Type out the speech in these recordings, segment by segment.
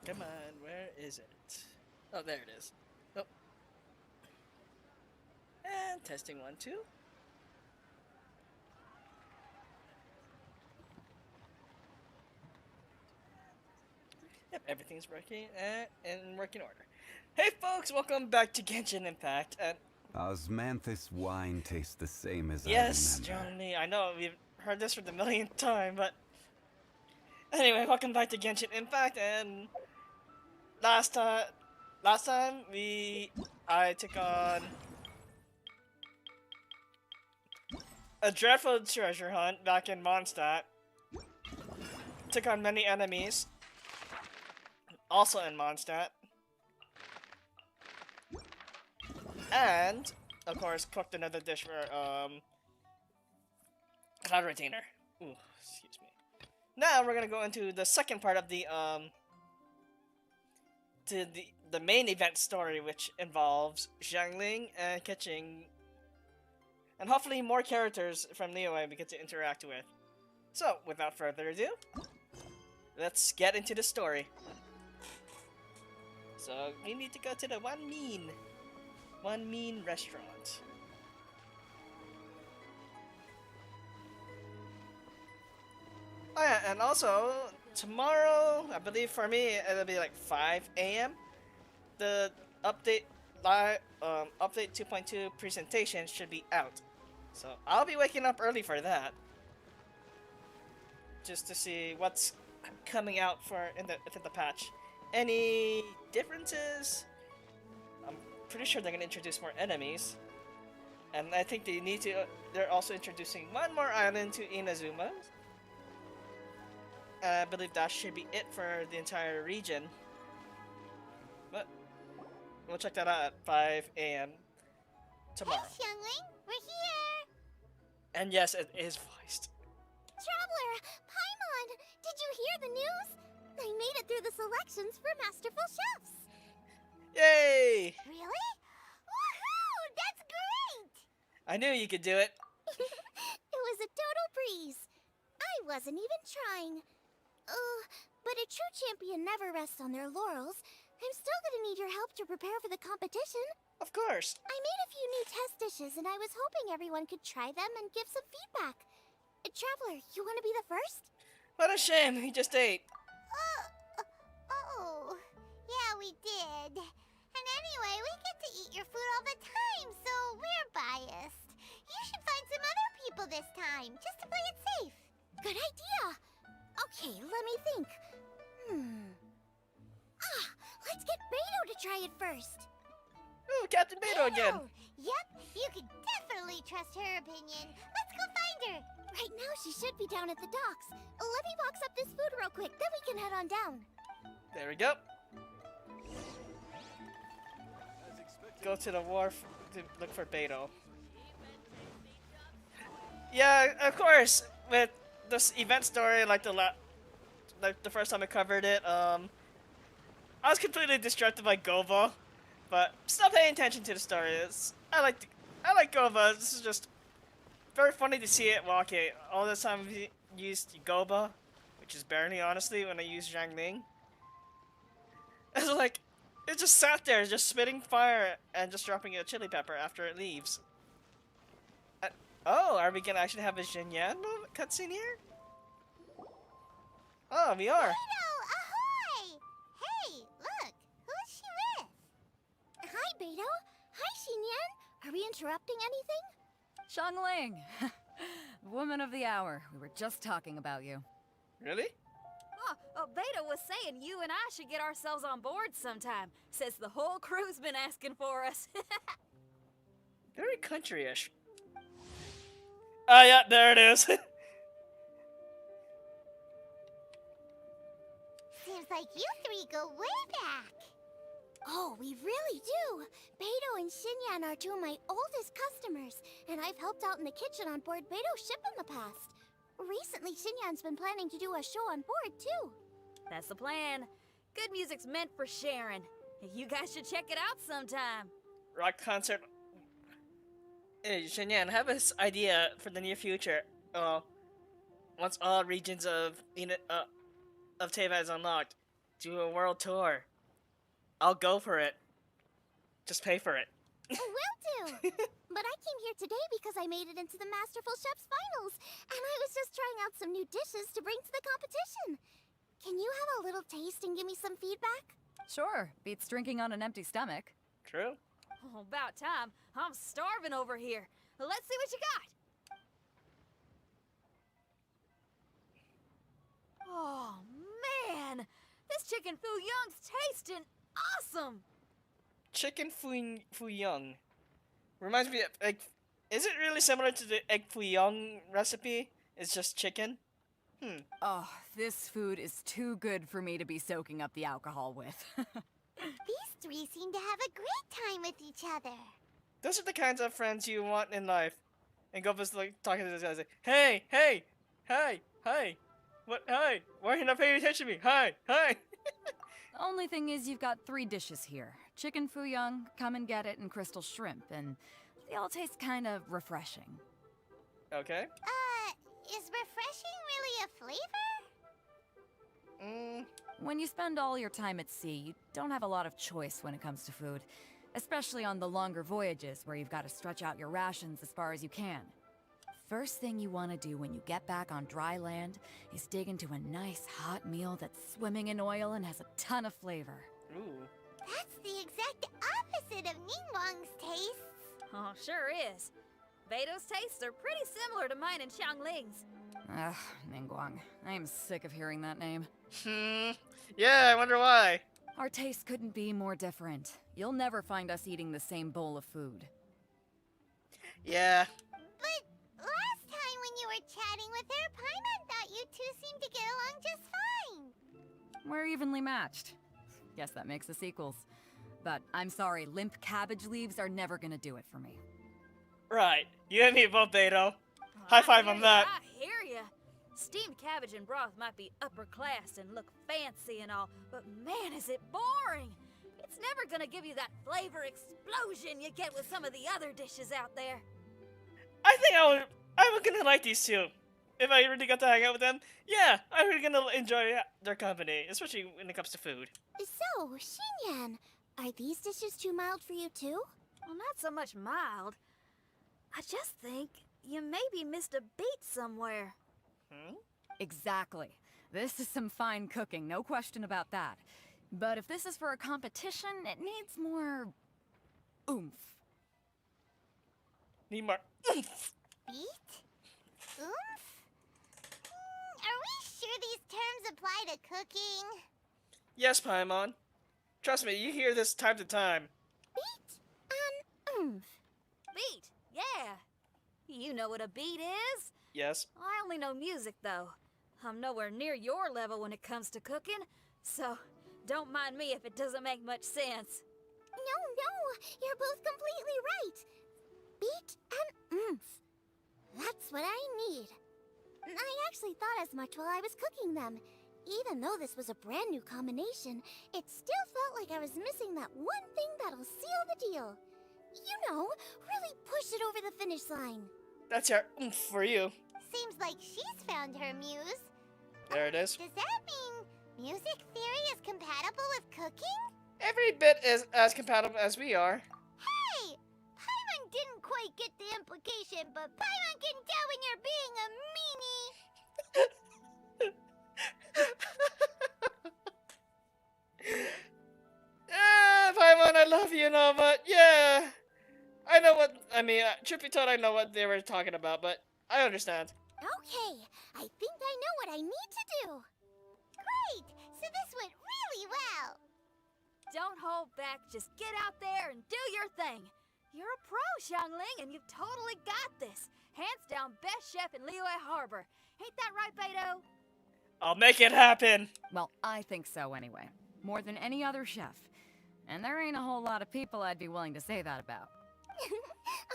Come on, where is it? Oh, there it is. Oh, and testing one, two. Yep, everything's working in working order. Hey, folks, welcome back to Genshin Impact. And Osmanthus wine tastes the same as I yes, remember. Johnny, I know we've heard this for the millionth time, but anyway, welcome back to Genshin Impact. And last time, last time I took on a dreadful treasure hunt back in Mondstadt. Took on many enemies, also in Mondstadt, and of course cooked another dish for cloud retainer. Ooh, excuse me. Now we're gonna go into the second part of the main event story, which involves Xiangling and catching, and hopefully more characters from Liyue we get to interact with. So, without further ado, let's get into the story. So, we need to go to the One Mean restaurant. Oh yeah, and also, tomorrow, I believe for me, it'll be like 5 a.m. The update 2.2 presentation should be out. So, I'll be waking up early for that. Just to see what's coming out for in the patch. Any differences? I'm pretty sure they're gonna introduce more enemies, and I think they need to. They're also introducing one more island to Inazuma. I believe that should be it for the entire region. But we'll check that out at 5 a.m. tomorrow. Hey, Xiangling, we're here! And yes, it is voiced. Traveler, Paimon, did you hear the news? I made it through the selections for Masterful Chefs! Yay! Really? Woohoo! That's great! I knew you could do it. It was a total breeze. I wasn't even trying. But a true champion never rests on their laurels. I'm still gonna need your help to prepare for the competition. Of course. I made a few new test dishes and I was hoping everyone could try them and give some feedback. Traveler, you want to be the first? What a shame, he just ate. Oh, yeah, we did. And anyway, we get to eat your food all the time, so we're biased. You should find some other people this time, just to play it safe. Good idea. Okay, let me think. Let's get Beto to try it first. Ooh, Captain Beto again. Yep, you can definitely trust her opinion. Let's go find her. Right now, she should be down at the docks. Let me box up this food real quick, then we can head on down. There we go. Go to the wharf to look for Beto. Yeah, of course. With this event story, like the first time I covered it, I was completely distracted by Guoba, but still paying attention to the story. I like Guoba. This is just very funny to see it walking. All this time we used Guoba, which is barely honestly when I used Xiangling. It's like it just sat there, just spitting fire and just dropping a chili pepper after it leaves. Oh, are we gonna actually have a Xinyan cutscene here? Oh, we are. Beto, ahoy! Hey, look, who's she with? Hi, Beto. Hi, Xinyan. Are we interrupting anything? Xiangling! Woman of the hour. We were just talking about you. Really? Beta was saying you and I should get ourselves on board sometime. Says the whole crew's been asking for us. Very country-ish. Oh yeah, there it is. Seems like you three go way back. Oh, we really do. Beto and Xinyan are two of my oldest customers, and I've helped out in the kitchen on board Beto's ship in the past. Recently, Xinyan's been planning to do a show on board, too. That's the plan. Good music's meant for sharing. You guys should check it out sometime. Rock concert. Hey, Shenyan, I have this idea for the near future. Once all regions of Teva is unlocked, Do a world tour. I'll go for it. Just pay for it. Will do! But I came here today because I made it into the Masterful Chef's finals, and I was just trying out some new dishes to bring to the competition. Can you have a little taste and give me some feedback? Sure, beats drinking on an empty stomach. True. Oh, about time. I'm starving over here. Let's see what you got. Oh, man! This chicken fuyong's tasting awesome! Chicken fuyong. Reminds me of egg. Is it really similar to the egg fuyong recipe? It's just chicken? Oh, this food is too good for me to be soaking up the alcohol with. These three seem to have a great time with each other. Those are the kinds of friends you want in life. And Guoba's like talking to this guy like, hey, hey, hi, hi. What, hi, why are you not paying attention to me? Hi, hi. Only thing is you've got 3 dishes here. Chicken fuyong, come and get it, and crystal shrimp, and they all taste kind of refreshing. Okay. Is refreshing really a flavor? When you spend all your time at sea, you don't have a lot of choice when it comes to food. Especially on the longer voyages where you've got to stretch out your rations as far as you can. First thing you want to do when you get back on dry land is dig into a nice hot meal that's swimming in oil and has a ton of flavor. Ooh. That's the exact opposite of Ningguang's tastes. Oh, sure is. Beto's tastes are pretty similar to mine and Xiangling's. Ugh, Ningguang. I am sick of hearing that name. Yeah, I wonder why. Our tastes couldn't be more different. You'll never find us eating the same bowl of food. Yeah. But last time when you were chatting with her, Paimon thought you two seemed to get along just fine. We're evenly matched. Guess that makes us equals. But I'm sorry, limp cabbage leaves are never gonna do it for me. Right. You and me both, Beto. Oh, High I five hear on ya, that. I hear ya. Steamed cabbage and broth might be upper class and look fancy and all, but man, is it boring! It's never gonna give you that flavor explosion you get with some of the other dishes out there. I think I would gonna like these two. If I really got to hang out with them, yeah, I'm really gonna enjoy their company, especially when it comes to food. So, Xinyan, are these dishes too mild for you too? Well, not so much mild. I just think you maybe missed a beat somewhere. Exactly. This is some fine cooking, no question about that. But if this is for a competition, it needs more oomph. Need more. Beat? Oomph? Are we sure these terms apply to cooking? Yes, Paimon. Trust me, you hear this time to time. Beat and oomph. Beat, yeah. You know what a beat is? Yes. I only know music, though. I'm nowhere near your level when it comes to cooking, so don't mind me if it doesn't make much sense. No, you're both completely right. Beat and oomph. That's what I need. I actually thought as much while I was cooking them. Even though this was a brand new combination, it still felt like I was missing that one thing that'll seal the deal. You know, really push it over the finish line. That's your oomph for you. Seems like she's found her muse. There it is. Does that mean music theory is compatible with cooking? Every bit is as compatible as we are. Hey! Paimon didn't quite get the implication, but Paimon can tell when you're being a meanie. Paimon, I love you and all, but yeah. I know what, truth be told, I know what they were talking about, but I understand. Okay, I think I know what I need to do. Great! So this went really well. Don't hold back, just get out there and do your thing. You're a pro, Xiangling, and you've totally got this. Hands down best chef in Liyue Harbor. Ain't that right, Beto? I'll make it happen. Well, I think so anyway. More than any other chef. And there ain't a whole lot of people I'd be willing to say that about.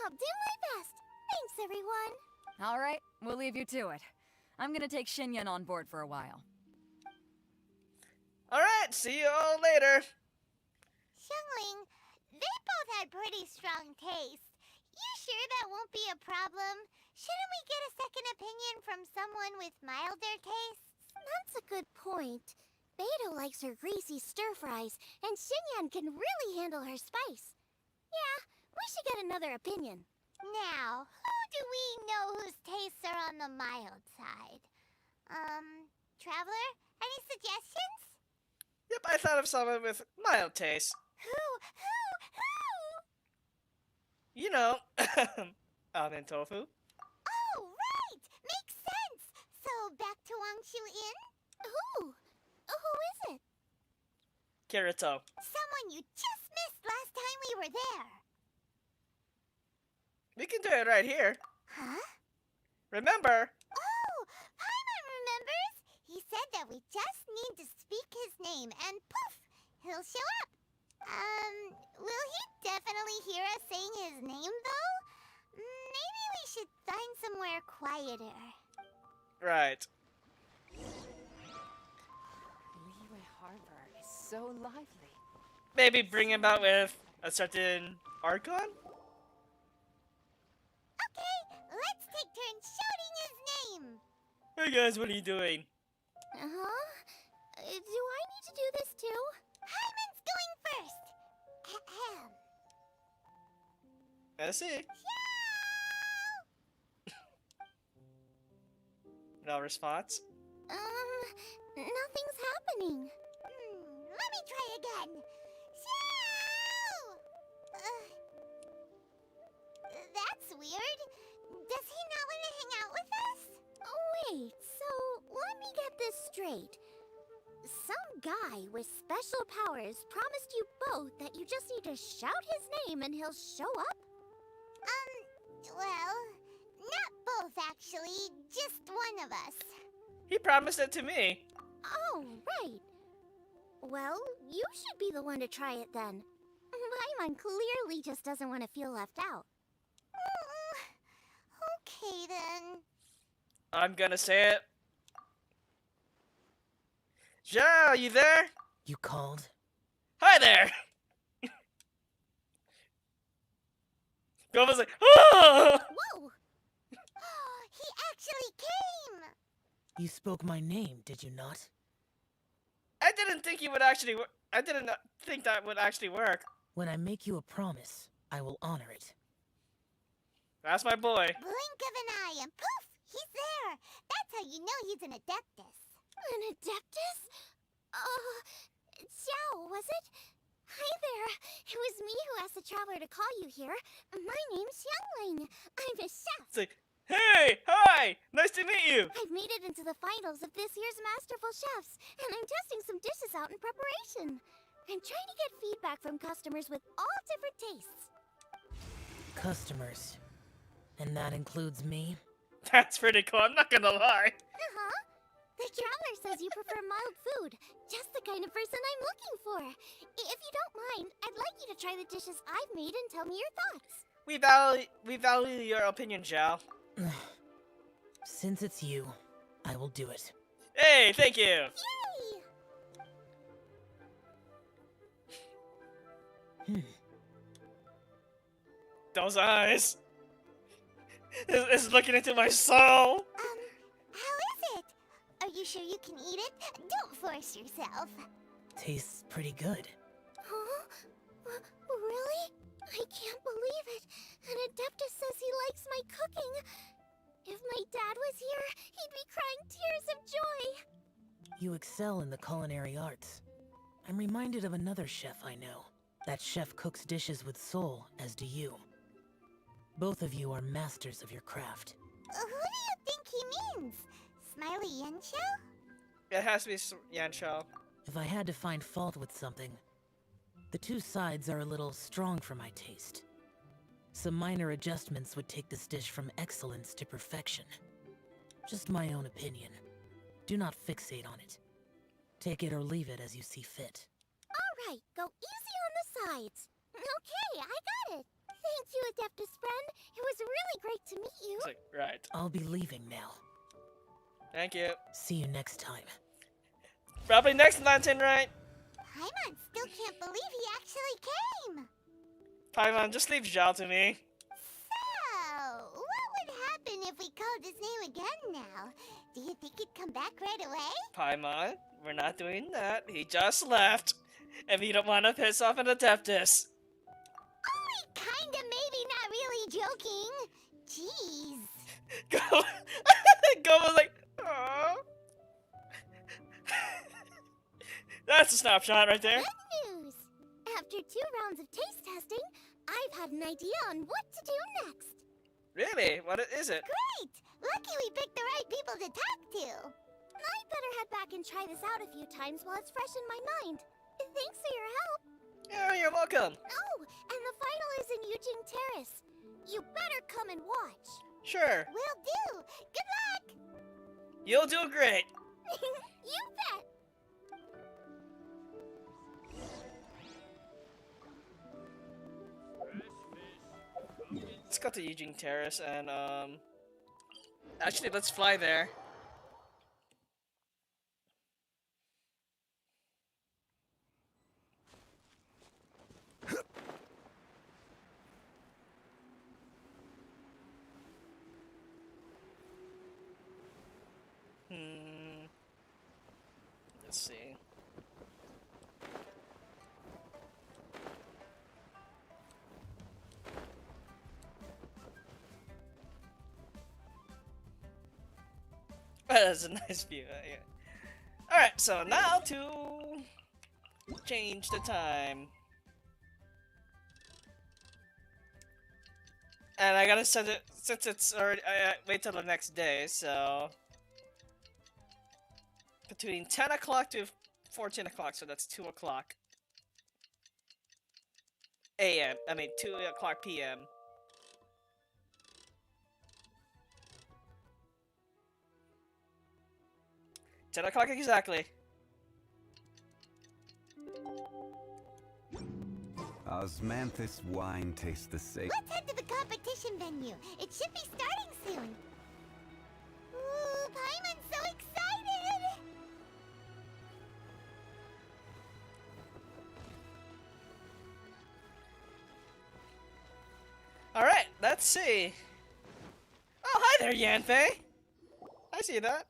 I'll do my best. Thanks, everyone. All right, we'll leave you to it. I'm gonna take Xinyan on board for a while. Alright, see you all later. Xiangling, they both had pretty strong taste. You sure that won't be a problem? Shouldn't we get a second opinion from someone with milder tastes? That's a good point. Beidou likes her greasy stir-fries, and Xinyan can really handle her spice. Yeah, we should get another opinion. Now, who do we know whose tastes are on the mild side? Traveler, any suggestions? Yep, I thought of someone with mild taste. Who? You know, almond tofu. Oh, right! Makes sense! So, back to Wangshu Inn? Who? Who is it? Kirito. Someone you just missed last time we were there. We can do it right here. Huh? Remember? Oh, Paimon remembers! He said that we just need to speak his name and poof! He'll show up. Will he definitely hear us saying his name though? Maybe we should find somewhere quieter. Right. Liyue Harbor is so lively. Maybe bring him out with a certain Archon? Okay, let's take turns shouting his name. Hey guys, what are you doing? Uh-huh. Do I need to do this too? Hyman's going first. Ahem. I see. Ciao! No response? Nothing's happening. Let me try again. Ciao! That's weird. Does he not want to hang out with us? Oh, wait, so let me get this straight. Some guy with special powers promised you both that you just need to shout his name and he'll show up? Well, not both actually, just one of us. He promised it to me. Oh, right. Well, you should be the one to try it then. Paimon clearly just doesn't want to feel left out. Okay then. I'm gonna say it. Zhao, are you there? You called? Hi there! Guoba's like, oh! Whoa! He actually came! You spoke my name, did you not? I didn't think you would actually I didn't think that would actually work. When I make you a promise, I will honor it. That's my boy. Blink of an eye and poof! He's there! That's how you know he's an Adeptus. An Adeptus? Xiao, was it? Hi there. It was me who asked the traveler to call you here. My name's Xiangling. I'm a chef. It's like, hey, hi, nice to meet you. I've made it into the finals of this year's Masterful Chefs, and I'm testing some dishes out in preparation. I'm trying to get feedback from customers with all different tastes. Customers. And that includes me? That's pretty cool, I'm not gonna lie. Uh-huh. The traveler says you prefer mild food, just the kind of person I'm looking for. If you don't mind, I'd like you to try the dishes I've made and tell me your thoughts. We value your opinion, Zhao. Since it's you, I will do it. Hey, thank you. Yay! Those eyes. It's looking into my soul. How is it? Are you sure you can eat it? Don't force yourself. Tastes pretty good. Huh? Really? I can't believe it. An Adeptus says he likes my cooking. If my dad was here, he'd be crying tears of joy. You excel in the culinary arts. I'm reminded of another chef I know. That chef cooks dishes with soul, as do you. Both of you are masters of your craft. Who do you think he means? Smiley Yancho? It has to be Yancho. If I had to find fault with something, the two sides are a little strong for my taste. Some minor adjustments would take this dish from excellence to perfection. Just my own opinion. Do not fixate on it. Take it or leave it as you see fit. All right, go easy on the sides. Okay, I got it. Thank you, Adeptus friend. It was really great to meet you. It's like, right. I'll be leaving now. Thank you. See you next time. Probably next lantern, right? Paimon still can't believe he actually came. Paimon, just leave Zhao to me. So, what would happen if we called his name again now, do you think he'd come back right away? Paimon, we're not doing that. He just left. And we don't want to piss off an Adeptus. Only kinda, maybe not really joking. Jeez. Go. Go was like, aww. That's a snapshot right there. Good news! After 2 rounds of taste testing, I've had an idea on what to do next. Really? What is it? Great! Lucky we picked the right people to talk to. I'd better head back and try this out a few times while it's fresh in my mind. Thanks for your help. Yeah, you're welcome. Oh, and the final is in Yujing Terrace. You better come and watch. Sure. Will do. Good luck. You'll do great. You bet. Let's go to Eugene Terrace and actually let's fly there. Let's see. That's a nice view. Yeah. All right, so now to change the time, and I gotta set it since it's already. I wait till the next day, so between 10 o'clock to 14 o'clock, so that's 2 o'clock a.m. I mean 2 o'clock p.m. 10 o'clock exactly. Osmanthus wine tastes the same. Let's head to the competition venue. It should be starting soon. Ooh, Paimon's so excited! Alright, let's see. Oh, hi there, Yanfei. I see that.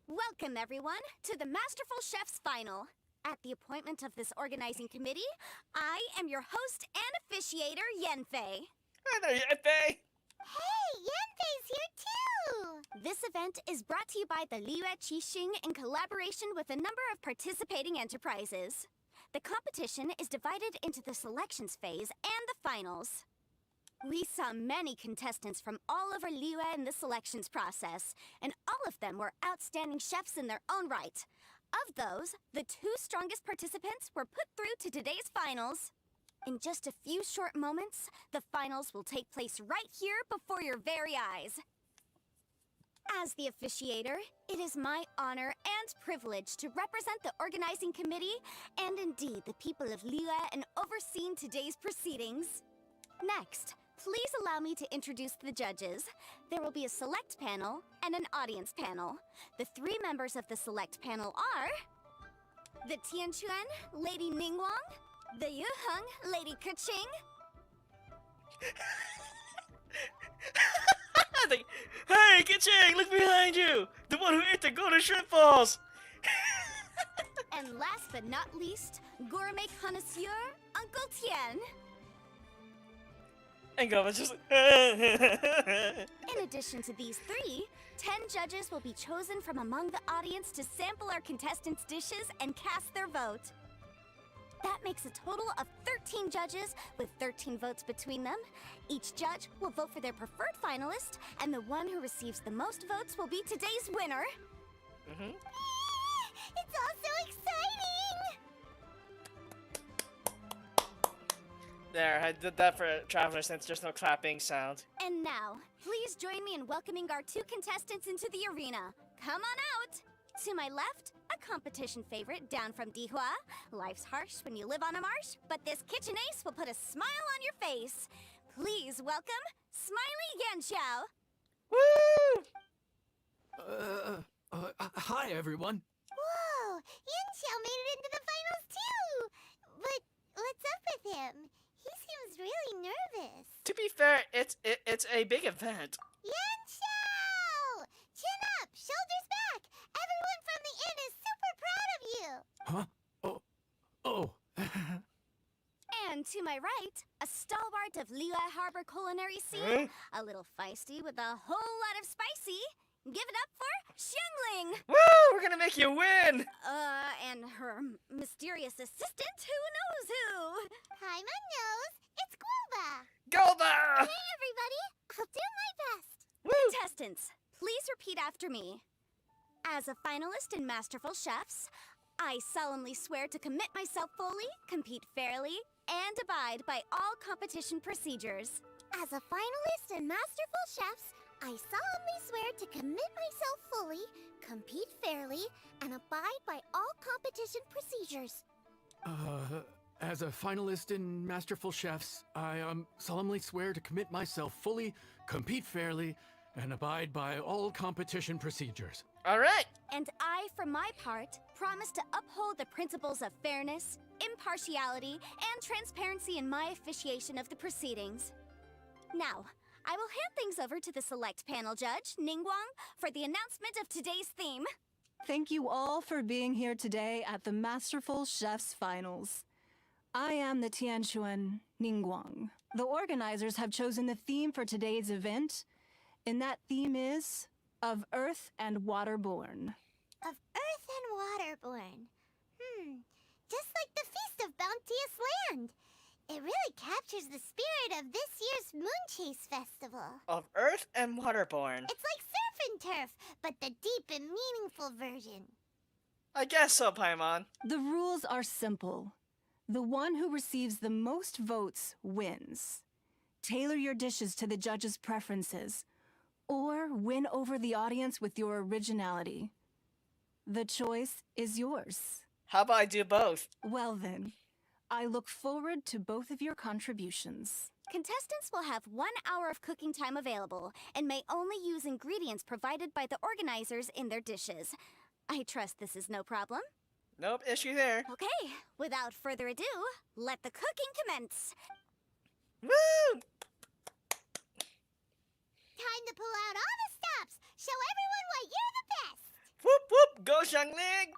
Welcome, everyone, to the Masterful Chef's Final. At the appointment of this organizing committee, I am your host and officiator, Yanfei. Hi there, Yanfei. Hey, Yanfei's here too! This event is brought to you by the Liyue Qixing in collaboration with a number of participating enterprises. The competition is divided into the selections phase and the finals. We saw many contestants from all over Liyue in the selections process, and all of them were outstanding chefs in their own right. Of those, the 2 strongest participants were put through to today's finals. In just a few short moments, the finals will take place right here before your very eyes. As the officiator, it is my honor and privilege to represent the organizing committee and indeed the people of Liyue in overseeing today's proceedings. Next, please allow me to introduce the judges. There will be a select panel and an audience panel. The 3 members of the select panel are the Tianquan, Lady Ningguang, the Yuheng, Lady Keqing. Hey, Keqing, look behind you! The one who ate the golden shrimp balls! And last but not least, gourmet connoisseur, Uncle Tian. And Guoba's just In addition to these 3, 10 judges will be chosen from among the audience to sample our contestants' dishes and cast their vote. That makes a total of 13 judges with 13 votes between them. Each judge will vote for their preferred finalist, and the one who receives the most votes will be today's winner. It's all so exciting! There, I did that for Traveler since there's no clapping sound. And now, please join me in welcoming our 2 contestants into the arena. Come on out! To my left, a competition favorite down from Dihua. Life's harsh when you live on a marsh, but this kitchen ace will put a smile on your face. Please welcome Smiley Yanxiao. Woo! Hi, everyone. Whoa! Yanxiao made it into the finals too! But what's up with him? He seems really nervous. To be fair, it's a big event. Yanshao! Chin up, shoulders back. Everyone from the inn is super proud of you. Huh? Oh. And to my right, a stalwart of Liyue Harbor culinary scene. A little feisty with a whole lot of spicy. Give it up for Xiangling! Woo! We're gonna make you win! And her mysterious assistant, who knows who? Paimon knows. It's Guoba. Guoba! Hey, everybody! I'll do my best. Woo! Contestants, please repeat after me. As a finalist in Masterful Chefs, I solemnly swear to commit myself fully, compete fairly, and abide by all competition procedures. As a finalist in Masterful Chefs, I solemnly swear to commit myself fully, compete fairly, and abide by all competition procedures. As a finalist in Masterful Chefs, I solemnly swear to commit myself fully, compete fairly, and abide by all competition procedures. All right. And I, for my part, promise to uphold the principles of fairness, impartiality, and transparency in my officiation of the proceedings. Now, I will hand things over to the select panel judge, Ningguang, for the announcement of today's theme. Thank you all for being here today at the Masterful Chefs Finals. I am the Tianquan Ningguang. The organizers have chosen the theme for today's event, and that theme is Of Earth and Waterborn. Of Earth and Waterborn. Just like the Feast of Bounteous Land. It really captures the spirit of this year's Moonchase Festival. Of Earth and Waterborn. It's like surf and turf, but the deep and meaningful version. I guess so, Paimon. The rules are simple. The one who receives the most votes wins. Tailor your dishes to the judges' preferences, or win over the audience with your originality. The choice is yours. How about I do both? Well then, I look forward to both of your contributions. Contestants will have 1 hour of cooking time available and may only use ingredients provided by the organizers in their dishes. I trust this is no problem. Nope, issue there. Okay, without further ado, let the cooking commence. Woo! Time to pull out all the stops. Show everyone why you're the best. Whoop whoop! Go Xiangling!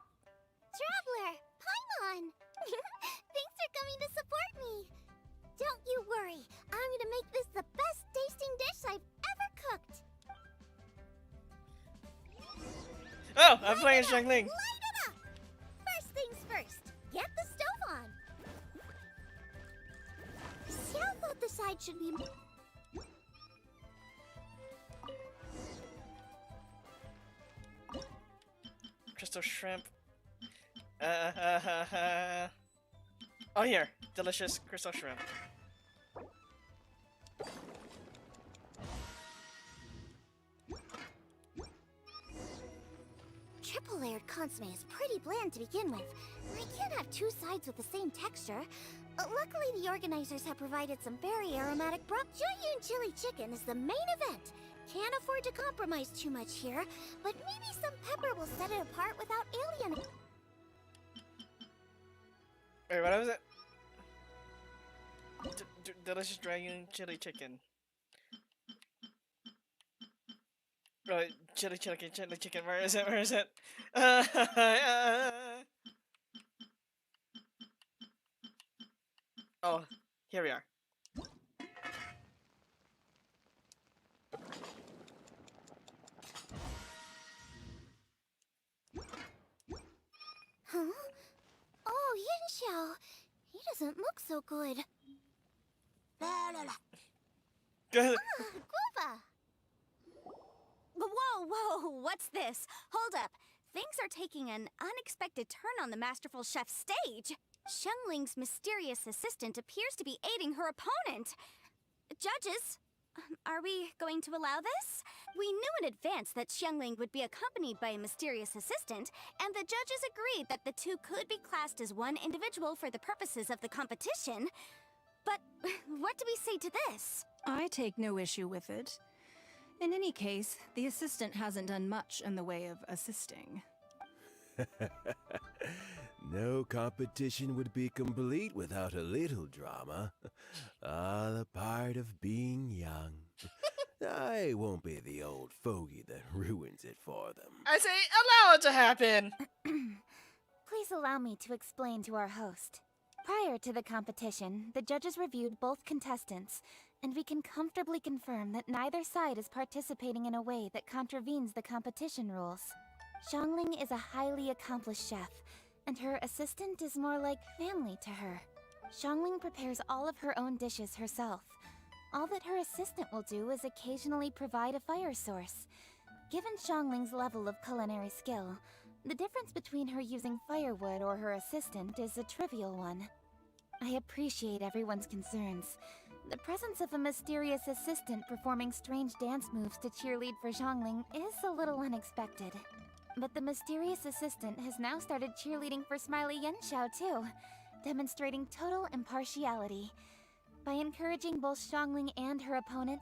Traveler, Paimon. Thanks for coming to support me. Don't you worry. I'm gonna make this the best tasting dish I've ever cooked. Oh, I'm playing Xiangling. Light it up. First things first. Get the stove on. Xiao thought the side should be... Crystal shrimp. Oh, here. Delicious crystal shrimp. Triple-layered consomme is pretty bland to begin with. I can't have two sides with the same texture. Luckily, the organizers have provided some very aromatic broth. Jiuyun chili chicken is the main event. Can't afford to compromise too much here, but maybe some pepper will set it apart without alienating. Wait, what was it? Delicious dragon chili chicken. Oh, chili chicken, where is it? Where is it? Oh, here we are. Huh? Oh, Yanxiao. He doesn't look so good. Good. Guoba! Whoa, what's this? Hold up. Things are taking an unexpected turn on the Masterful Chef stage. Xiangling's mysterious assistant appears to be aiding her opponent. Judges, are we going to allow this? We knew in advance that Xiangling would be accompanied by a mysterious assistant, and the judges agreed that the two could be classed as one individual for the purposes of the competition. But what do we say to this? I take no issue with it. In any case, the assistant hasn't done much in the way of assisting. No competition would be complete without a little drama. All a part of being young. I won't be the old fogey that ruins it for them. I say, allow it to happen. Please allow me to explain to our host. Prior to the competition, the judges reviewed both contestants, and we can comfortably confirm that neither side is participating in a way that contravenes the competition rules. Xiangling is a highly accomplished chef, and her assistant is more like family to her. Xiangling prepares all of her own dishes herself. All that her assistant will do is occasionally provide a fire source. Given Xiangling's level of culinary skill, the difference between her using firewood or her assistant is a trivial one. I appreciate everyone's concerns. The presence of a mysterious assistant performing strange dance moves to cheerlead for Xiangling is a little unexpected. But the mysterious assistant has now started cheerleading for Smiley Yenshao too, demonstrating total impartiality. By encouraging both Xiangling and her opponent,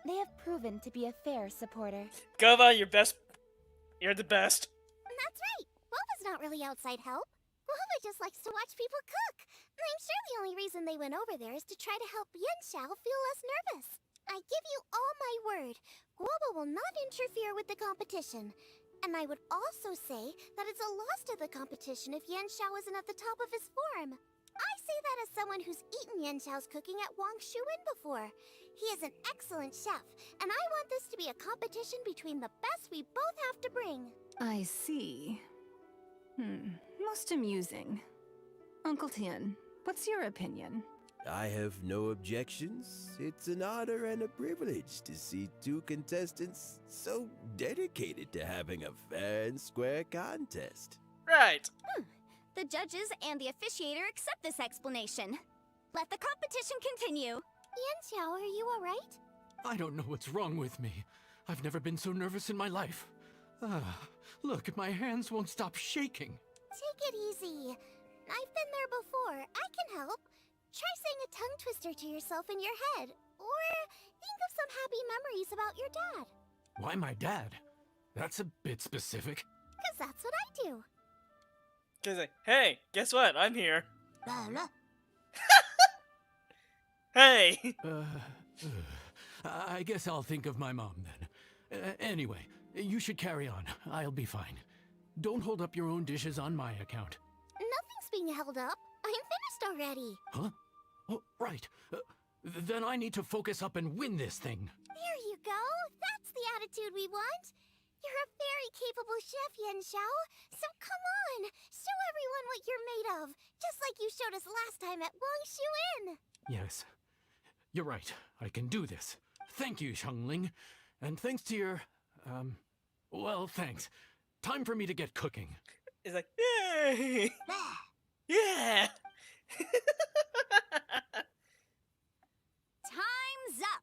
they have proven to be a fair supporter. Guoba, you're the best. That's right. Guoba's not really outside help. Guoba just likes to watch people cook. I'm sure the only reason they went over there is to try to help Yenshao feel less nervous. I give you all my word, Guoba will not interfere with the competition. And I would also say that it's a loss to the competition if Yenshao isn't at the top of his form. I say that as someone who's eaten Yenshao's cooking at Wangshuin before. He is an excellent chef, and I want this to be a competition between the best we both have to bring. I see. Most amusing. Uncle Tian, what's your opinion? I have no objections. It's an honor and a privilege to see two contestants so dedicated to having a fair and square contest. Right. The judges and the officiator accept this explanation. Let the competition continue. Yenshao, are you alright? I don't know what's wrong with me. I've never been so nervous in my life. Look, my hands won't stop shaking. Take it easy. I've been there before. I can help. Try saying a tongue twister to yourself in your head. Or think of some happy memories about your dad. Why my dad? That's a bit specific. 'Cause that's what I do. She's like, hey, guess what? I'm here. Hey! I guess I'll think of my mom then. Anyway, you should carry on. I'll be fine. Don't hold up your own dishes on my account. Nothing's being held up. I'm finished already. Huh? Oh, right. Then I need to focus up and win this thing. There you go. That's the attitude we want. You're a very capable chef, Yenshao. So come on, show everyone what you're made of. Just like you showed us last time at Wangshuin. Yes. You're right. I can do this. Thank you, Xiangling. And thanks to your... well, thanks. Time for me to get cooking. It's like, yay! Yeah! Time's up.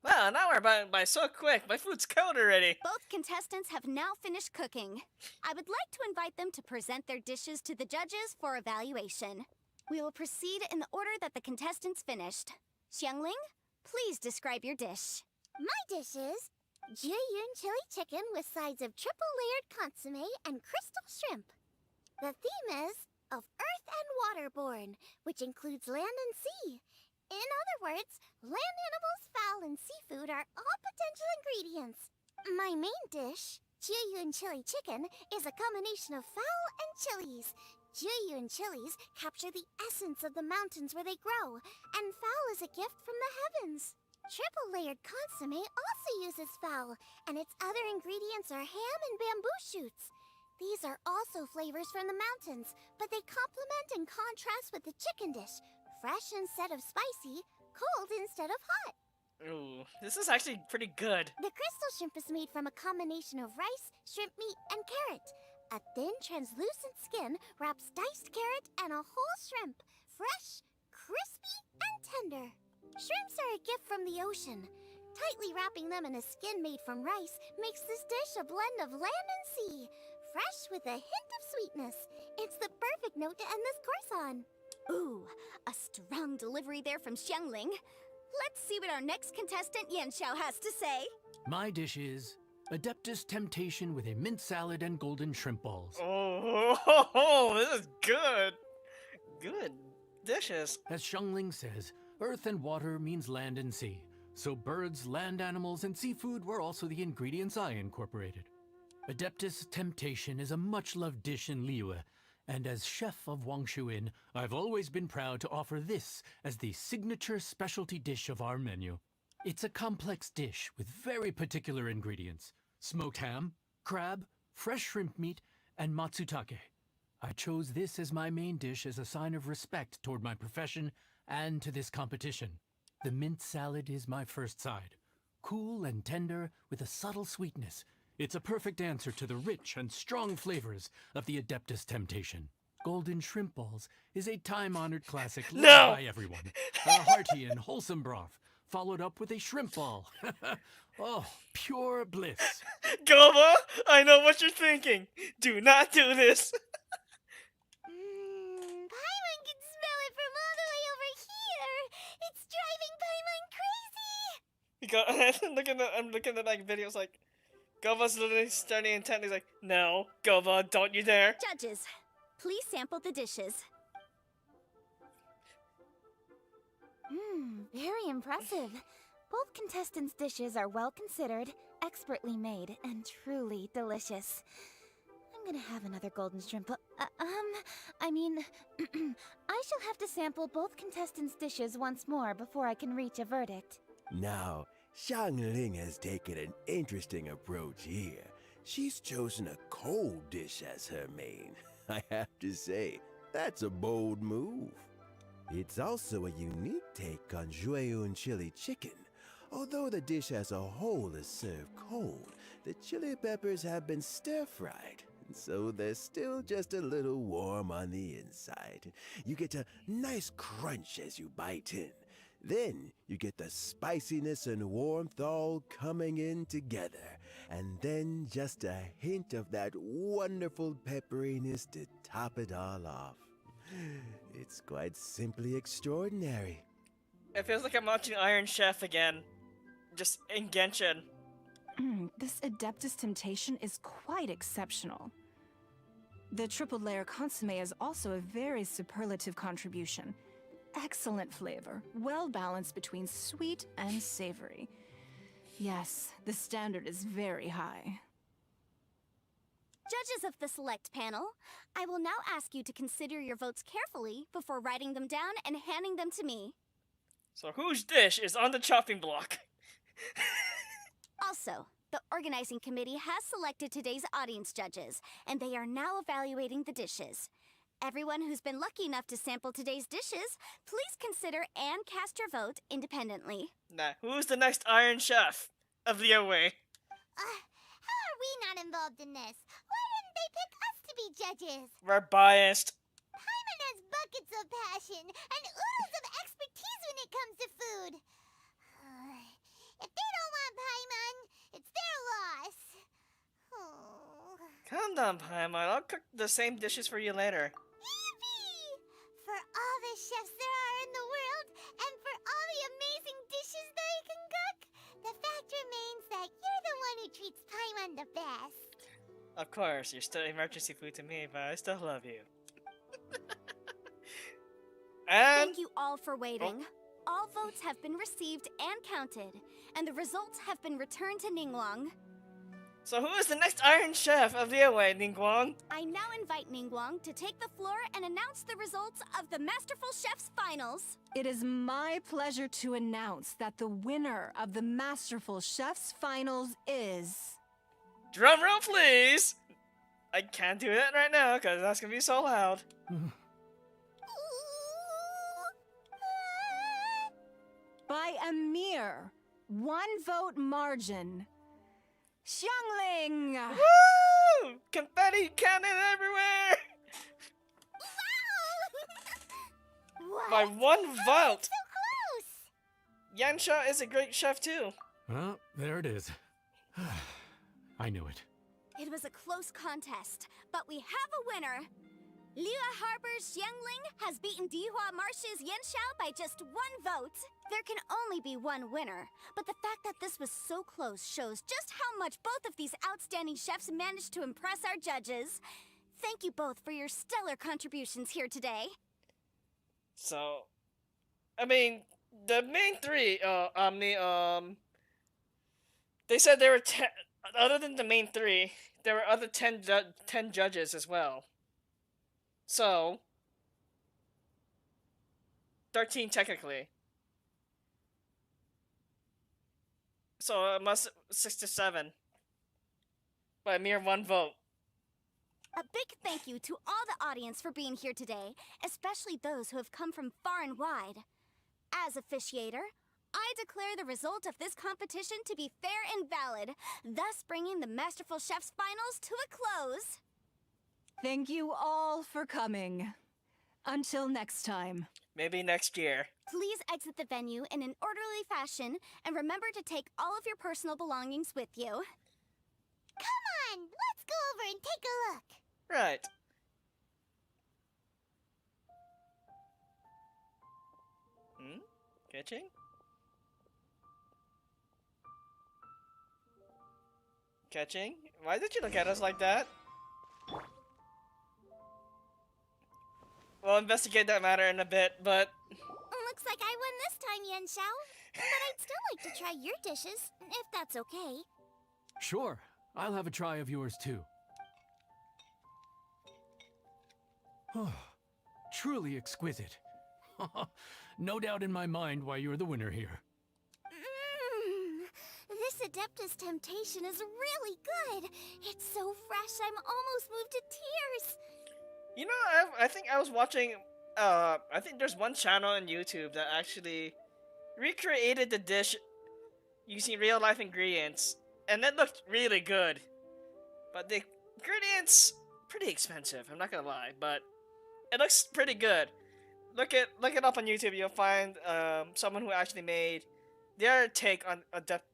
Wow, an hour by so quick. My food's cold already. Both contestants have now finished cooking. I would like to invite them to present their dishes to the judges for evaluation. We will proceed in the order that the contestants finished. Xiangling, please describe your dish. My dish is Jiyun chili chicken with sides of triple-layered consommé and crystal shrimp. The theme is of earth and waterborne, which includes land and sea. In other words, land animals, fowl, and seafood are all potential ingredients. My main dish, Jiyun chili chicken, is a combination of fowl and chilies. Jiyun chilies capture the essence of the mountains where they grow, and fowl is a gift from the heavens. Triple-layered consommé also uses fowl, and its other ingredients are ham and bamboo shoots. These are also flavors from the mountains, but they complement and contrast with the chicken dish. Fresh instead of spicy, cold instead of hot. Ooh, this is actually pretty good. The crystal shrimp is made from a combination of rice, shrimp meat, and carrot. A thin, translucent skin wraps diced carrot and a whole shrimp. Fresh, crispy, and tender. Shrimps are a gift from the ocean. Tightly wrapping them in a skin made from rice makes this dish a blend of land and sea. Fresh with a hint of sweetness. It's the perfect note to end this course on. Ooh, a strong delivery there from Xiangling. Let's see what our next contestant Yenshao has to say. My dish is Adeptus Temptation with a mint salad and golden shrimp balls. Oh, this is good. Good dishes. As Xiangling says, earth and water means land and sea. So birds, land animals, and seafood were also the ingredients I incorporated. Adeptus Temptation is a much-loved dish in Liyue, and as chef of Wangshu Inn, I've always been proud to offer this as the signature specialty dish of our menu. It's a complex dish with very particular ingredients: smoked ham, crab, fresh shrimp meat, and matsutake. I chose this as my main dish as a sign of respect toward my profession and to this competition. The mint salad is my first side. Cool and tender with a subtle sweetness, it's a perfect answer to the rich and strong flavors of the Adeptus Temptation. Golden shrimp balls is a time-honored classic loved by everyone. A hearty and wholesome broth, followed up with a shrimp ball. Oh, pure bliss. Guoba, I know what you're thinking. Do not do this. Paimon can smell it from all the way over here. It's driving Paimon crazy. I'm looking at like videos like Gova's literally starting intently like, no, Gova, don't you dare. Judges, please sample the dishes. Very impressive. Both contestants' dishes are well considered, expertly made, and truly delicious. I'm gonna have another golden shrimp. I mean, I shall have to sample both contestants' dishes once more before I can reach a verdict. Now, Xiangling has taken an interesting approach here. She's chosen a cold dish as her main. I have to say, that's a bold move. It's also a unique take on Jueyun chili chicken. Although the dish as a whole is served cold, the chili peppers have been stir-fried, so they're still just a little warm on the inside. You get a nice crunch as you bite in. Then you get the spiciness and warmth all coming in together, and then just a hint of that wonderful pepperiness to top it all off. It's quite simply extraordinary. It feels like I'm watching Iron Chef again. Just in Genshin. This Adeptus Temptation is quite exceptional. The triple layer consomme is also a very superlative contribution. Excellent flavor, well balanced between sweet and savory. Yes, the standard is very high. Judges of the select panel, I will now ask you to consider your votes carefully before writing them down and handing them to me. So whose dish is on the chopping block? Also, the organizing committee has selected today's audience judges, and they are now evaluating the dishes. Everyone who's been lucky enough to sample today's dishes, please consider and cast your vote independently. Nah, who's the next Iron Chef of Liyue? How are we not involved in this? Why didn't they pick us to be judges? We're biased. Paimon has buckets of passion and oodles of expertise when it comes to food. If they don't want Paimon, it's their loss. Oh. Calm down, Paimon. I'll cook the same dishes for you later. Yippee! For all the chefs there are in the world, and for all the amazing dishes they can cook, the fact remains that you're the one who treats Paimon the best. Of course, you're still emergency food to me, but I still love you. And Thank you all for waiting. All votes have been received and counted, and the results have been returned to Ningguang. so who is the next Iron Chef of Liyue, Ningguang? I now invite Ningguang to take the floor and announce the results of the Masterful Chef's finals. It is my pleasure to announce that the winner of the Masterful Chef's finals is... Drum roll, please! I can't do that right now, because that's going to be so loud. By a mere 1 vote margin, Xiangling! Woo! Confetti cannon everywhere! What? By 1 vote! So close! Yansha is a great chef too. Well, there it is. I knew it. It was a close contest, but we have a winner. Liyue Harbor's Xiangling has beaten Dihua Marsh's Yanxiao by just 1 vote. There can only be one winner, but the fact that this was so close shows just how much both of these outstanding chefs managed to impress our judges. Thank you both for your stellar contributions here today. So, I mean, the main three, Omni, they said there were 10, other than the main three, there were other 10 judges as well. So, 13 technically. So it must 6 to 7 by a mere one vote. A big thank you to all the audience for being here today, especially those who have come from far and wide. As officiator, I declare the result of this competition to be fair and valid, thus bringing the Masterful Chefs Finals to a close. Thank you all for coming. Until next time. Maybe next year. Please exit the venue in an orderly fashion, and remember to take all of your personal belongings with you. Come on, let's go over and take a look. Right. Catching? Catching? Why did you look at us like that? We'll investigate that matter in a bit, but... Looks like I won this time, Yen Xiao. But I'd still like to try your dishes, if that's okay. Sure, I'll have a try of yours too. Truly exquisite. No doubt in my mind why you're the winner here. This Adeptus Temptation is really good. It's so fresh, I'm almost moved to tears. You know, I think I was watching, I think there's one channel on YouTube that actually recreated the dish using real-life ingredients, and it looked really good. But the ingredients, pretty expensive, I'm not gonna lie, but it looks pretty good. Look it up on YouTube, you'll find someone who actually made their take on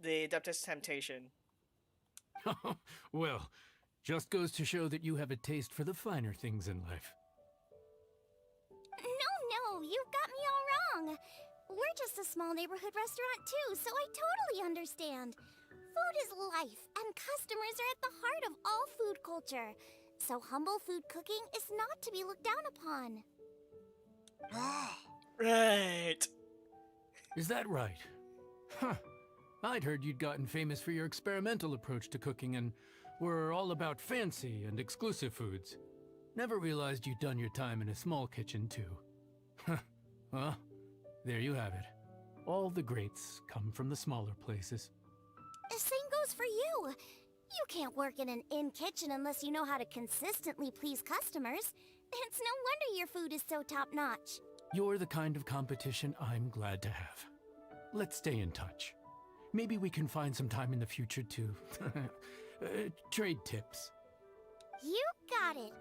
the Adeptus Temptation. Well, just goes to show that you have a taste for the finer things in life. No, you've got me all wrong. We're just a small neighborhood restaurant too, so I totally understand. Food is life, and customers are at the heart of all food culture. So humble food cooking is not to be looked down upon. Right. Is that right? Huh. I'd heard you'd gotten famous for your experimental approach to cooking and were all about fancy and exclusive foods. Never realized you'd done your time in a small kitchen too. Well, there you have it. All the greats come from the smaller places. The same goes for you. You can't work in an inn kitchen unless you know how to consistently please customers. It's no wonder your food is so top-notch. You're the kind of competition I'm glad to have. Let's stay in touch. Maybe we can find some time in the future to trade tips. You got it.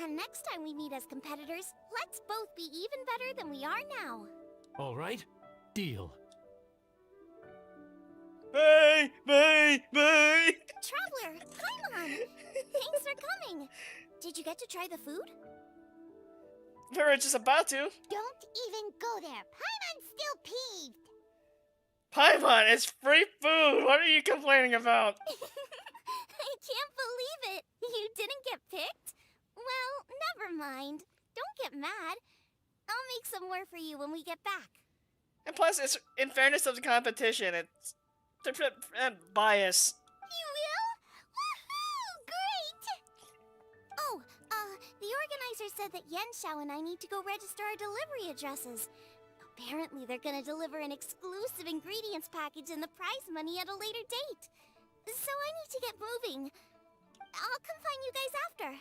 And next time we meet as competitors, let's both be even better than we are now. All right? Deal. Bay! Traveler, Paimon! Thanks for coming. Did you get to try the food? We were just about to. Don't even go there. Paimon's still peeved. Paimon, it's free food! What are you complaining about? I can't believe it. You didn't get picked? Well, never mind. Don't get mad. I'll make some more for you when we get back. And plus, it's in fairness of the competition, it's bias. You will? Woohoo! Great! Oh, the organizer said that Yen Xiao and I need to go register our delivery addresses. Apparently, they're gonna deliver an exclusive ingredients package and the prize money at a later date. So I need to get moving. I'll come find you guys after.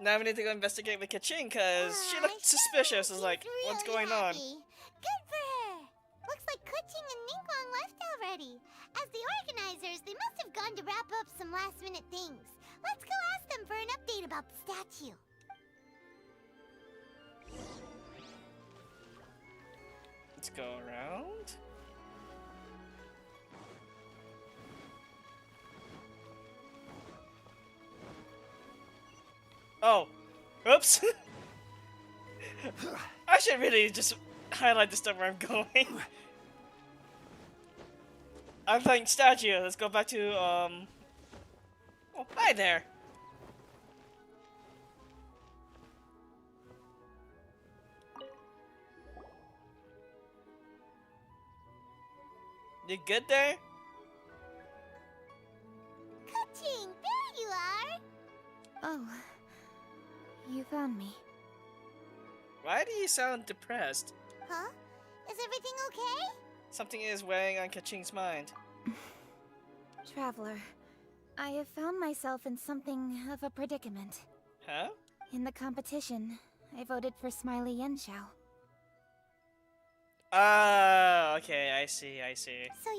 Now we need to go investigate with Kaching, because she looked suspicious. It's like, Really what's going on? Good for her. Looks like Kuching and Ningguang left already. As the organizers, they must have gone to wrap up some last-minute things. Let's go ask them for an update about the statue. Let's go around. Oh, oops. I should really just highlight the stuff where I'm going. I'm playing statue. Let's go back to Oh, hi there. You good there? Ka-ching, there you are! Oh, you found me. Why do you sound depressed? Huh? Is everything okay? Something is weighing on Kaching's mind. Traveler, I have found myself in something of a predicament. Huh? In the competition, I voted for Smiley Yenshao. Ah, okay, I see. So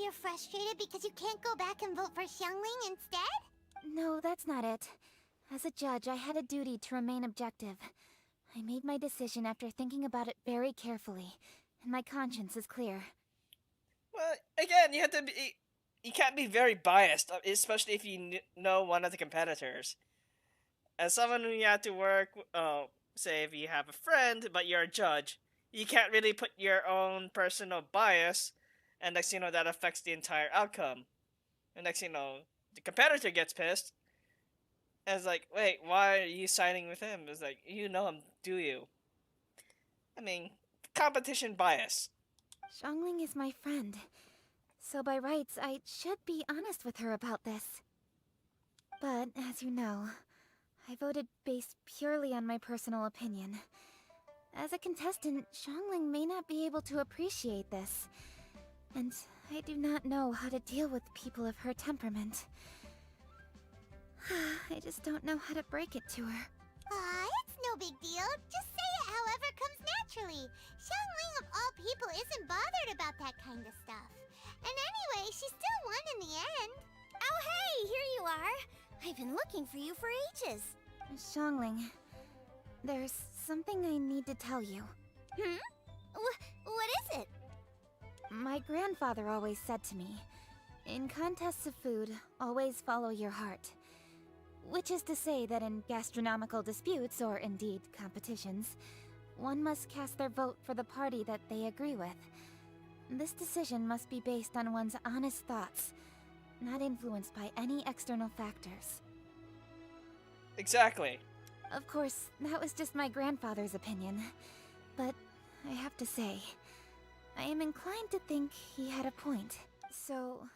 you're frustrated because you can't go back and vote for Xiangling instead? No, that's not it. As a judge, I had a duty to remain objective. I made my decision after thinking about it very carefully, and my conscience is clear. Well, again, you have to be. You can't be very biased, especially if you know one of the competitors. As someone who you have to work, say if you have a friend, but you're a judge, you can't really put your own personal bias, and next thing you know, that affects the entire outcome. And next thing you know, the competitor gets pissed, and it's like, wait, why are you siding with him? It's like, you know him, do you? I mean, competition bias. Xiangling is my friend, so by rights, I should be honest with her about this. But, as you know, I voted based purely on my personal opinion. As a contestant, Xiangling may not be able to appreciate this, and I do not know how to deal with people of her temperament. I just don't know how to break it to her. Aw, it's no big deal. Just say it however comes naturally. Xiangling of all people isn't bothered about that kind of stuff. And anyway, she still won in the end. Oh hey, here you are! I've been looking for you for ages. Xiangling, there's something I need to tell you. What is it? My grandfather always said to me, in contests of food, always follow your heart. Which is to say that in gastronomical disputes, or indeed competitions, one must cast their vote for the party that they agree with. This decision must be based on one's honest thoughts, not influenced by any external factors. Exactly. Of course, that was just my grandfather's opinion, but I have to say, I am inclined to think he had a point. So,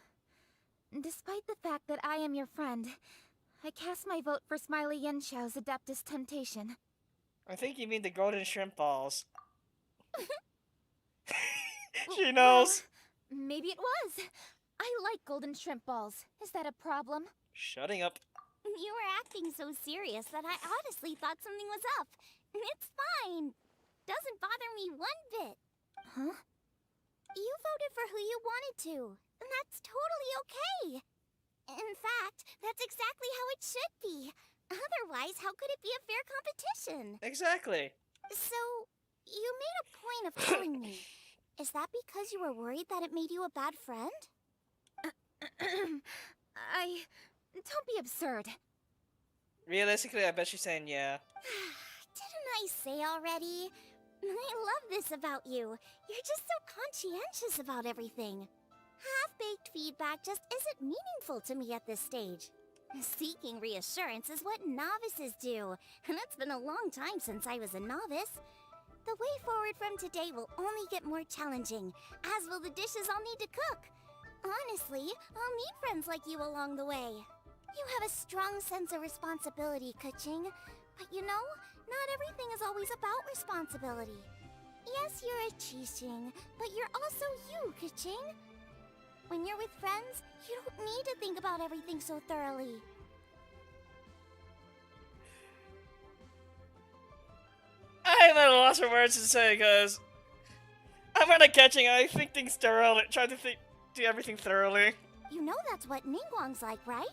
despite the fact that I am your friend, I cast my vote for Smiley Yenshao's Adeptus Temptation. I think you mean the golden shrimp balls. She knows. Well, maybe it was. I like golden shrimp balls. Is that a problem? Shutting up. You were acting so serious that I honestly thought something was up. It's fine. Doesn't bother me one bit. Huh? You voted for who you wanted to, and that's totally okay. In fact, that's exactly how it should be. Otherwise, how could it be a fair competition? Exactly. So, you made a point of telling me. Is that because you were worried that it made you a bad friend? Don't be absurd. Realistically, I bet she's saying yeah. Didn't I say already? I love this about you. You're just so conscientious about everything. Half-baked feedback just isn't meaningful to me at this stage. Seeking reassurance is what novices do, and it's been a long time since I was a novice. The way forward from today will only get more challenging, as will the dishes I'll need to cook. Honestly, I'll meet friends like you along the way. You have a strong sense of responsibility, Ka-ching. But you know, not everything is always about responsibility. Yes, you're a Chi-ching, but you're also you, Ka-ching. When you're with friends, you don't need to think about everything so thoroughly. I'm at a loss for words to say because I'm not a catching. I think things thoroughly. Try to do everything thoroughly. You know that's what Ningguang's like, right?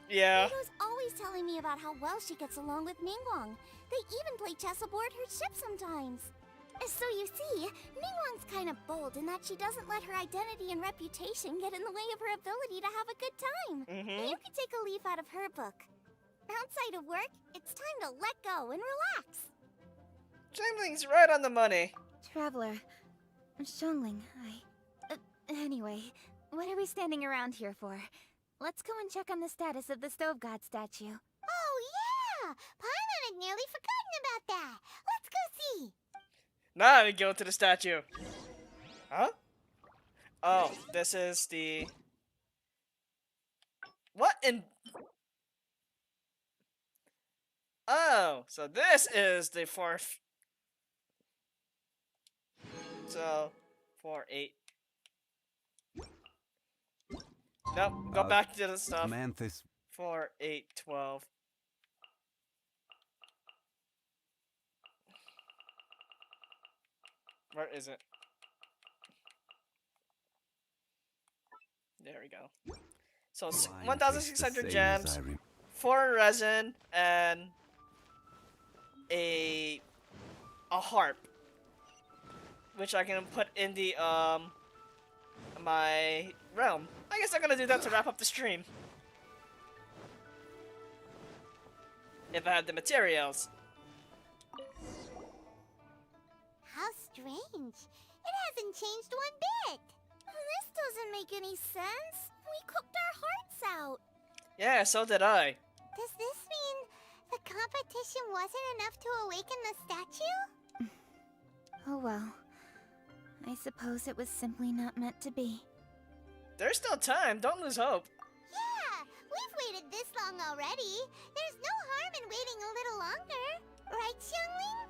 Yeah. Beidou's always telling me about how well she gets along with Ningguang. They even play chess aboard her ship sometimes. So you see, Ningguang's kind of bold in that she doesn't let her identity and reputation get in the way of her ability to have a good time. You could take a leaf out of her book. Outside of work, it's time to let go and relax. Xiangling's right on the money. Traveler, Xiangling, anyway, what are we standing around here for? Let's go and check on the status of the Stove God statue. Oh, yeah! Paimon had nearly forgotten about that. Let's go see. Now we go to the statue. Huh? Oh, this is the... What in... Oh, so this is the fourth... So, 4, 8... Nope, go back to the stuff. Manthus. 4, 8, 12. Where is it? There we go. So, 1,600 gems, 4 resin, and a harp, which I can put in the my realm. I guess I'm gonna do that to wrap up the stream. If I had the materials. How strange. It hasn't changed one bit. This doesn't make any sense. We cooked our hearts out. Yeah, so did I. Does this mean the competition wasn't enough to awaken the statue? Oh well. I suppose it was simply not meant to be. There's still time, don't lose hope. Yeah, we've waited this long already. There's no harm in waiting a little longer. Right, Xiangling?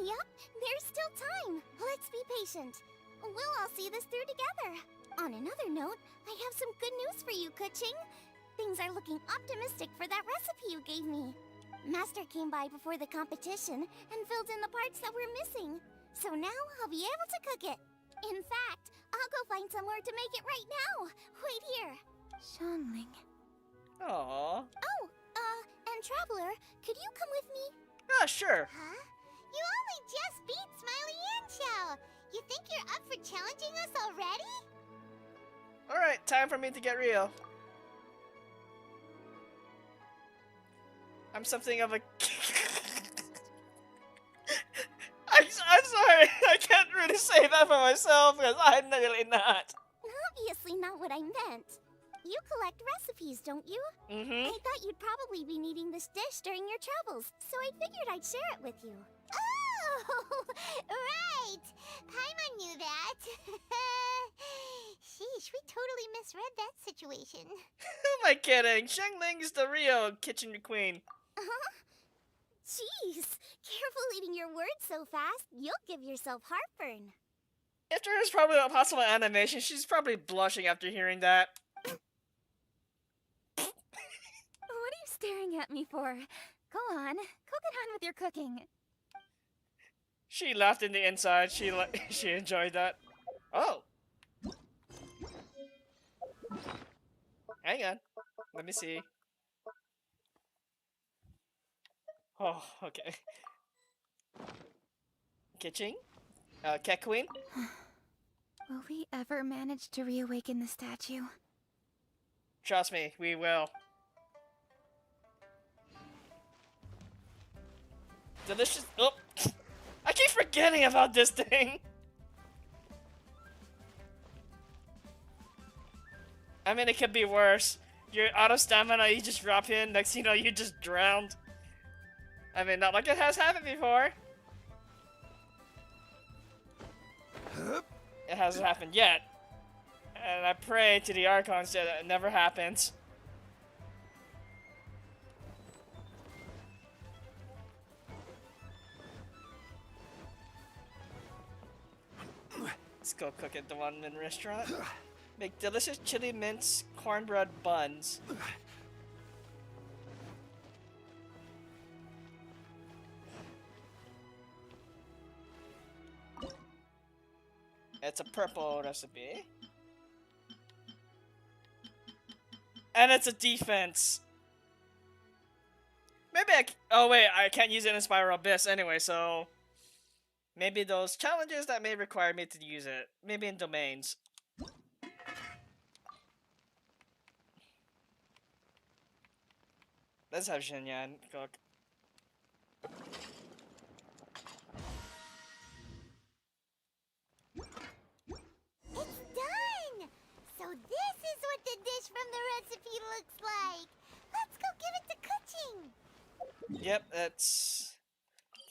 Yep, there's still time. Let's be patient. We'll all see this through together. On another note, I have some good news for you, Kuching. Things are looking optimistic for that recipe you gave me. Master came by before the competition and filled in the parts that were missing. So now I'll be able to cook it. In fact, I'll go find somewhere to make it right now. Wait here. Xiangling. Aww. Oh, and Traveler, could you come with me? Ah, sure. Huh? You only just beat Smiley and Xiao. You think you're up for challenging us already? Alright, time for me to get real. I'm something of a... I'm sorry, I can't really say that for myself because I'm really not. Obviously not what I meant. You collect recipes, don't you? Mm-hmm. I thought you'd probably be needing this dish during your travels, so I figured I'd share it with you. Oh, right. Paimon knew that. Sheesh, we totally misread that situation. Who am I kidding? Xiangling is the real kitchen queen. Jeez, careful eating your words so fast. You'll give yourself heartburn. If there is probably a possible animation, she's probably blushing after hearing that. What are you staring at me for? Go on, go get on with your cooking. She laughed in the inside. She enjoyed that. Oh. Hang on. Let me see. Oh, okay. Kitchen? Cat Queen? Will we ever manage to reawaken the statue? Trust me, we will. Delicious. Oh! I keep forgetting about this thing! I mean, it could be worse. You're out of stamina, you just drop in, next thing you know, you just drowned. I mean, not like it has happened before. It hasn't happened yet. And I pray to the Archons that it never happens. Let's go cook at the one-man restaurant. Make delicious chili mince cornbread buns. It's a purple recipe. And it's a defense. Maybe oh wait, I can't use it in Spiral Abyss anyway, so... Maybe those challenges that may require me to use it. Maybe in domains. Let's have Xinyan cook. Yep, let's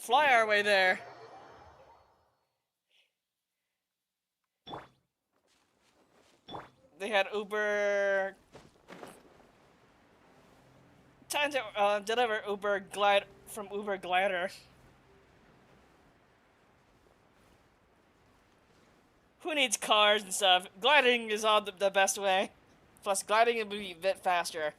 fly our way there. They had Uber time to deliver Uber Glide from Uber Glider. Who needs cars and stuff? Gliding is all the best way. Plus, gliding will be a bit faster.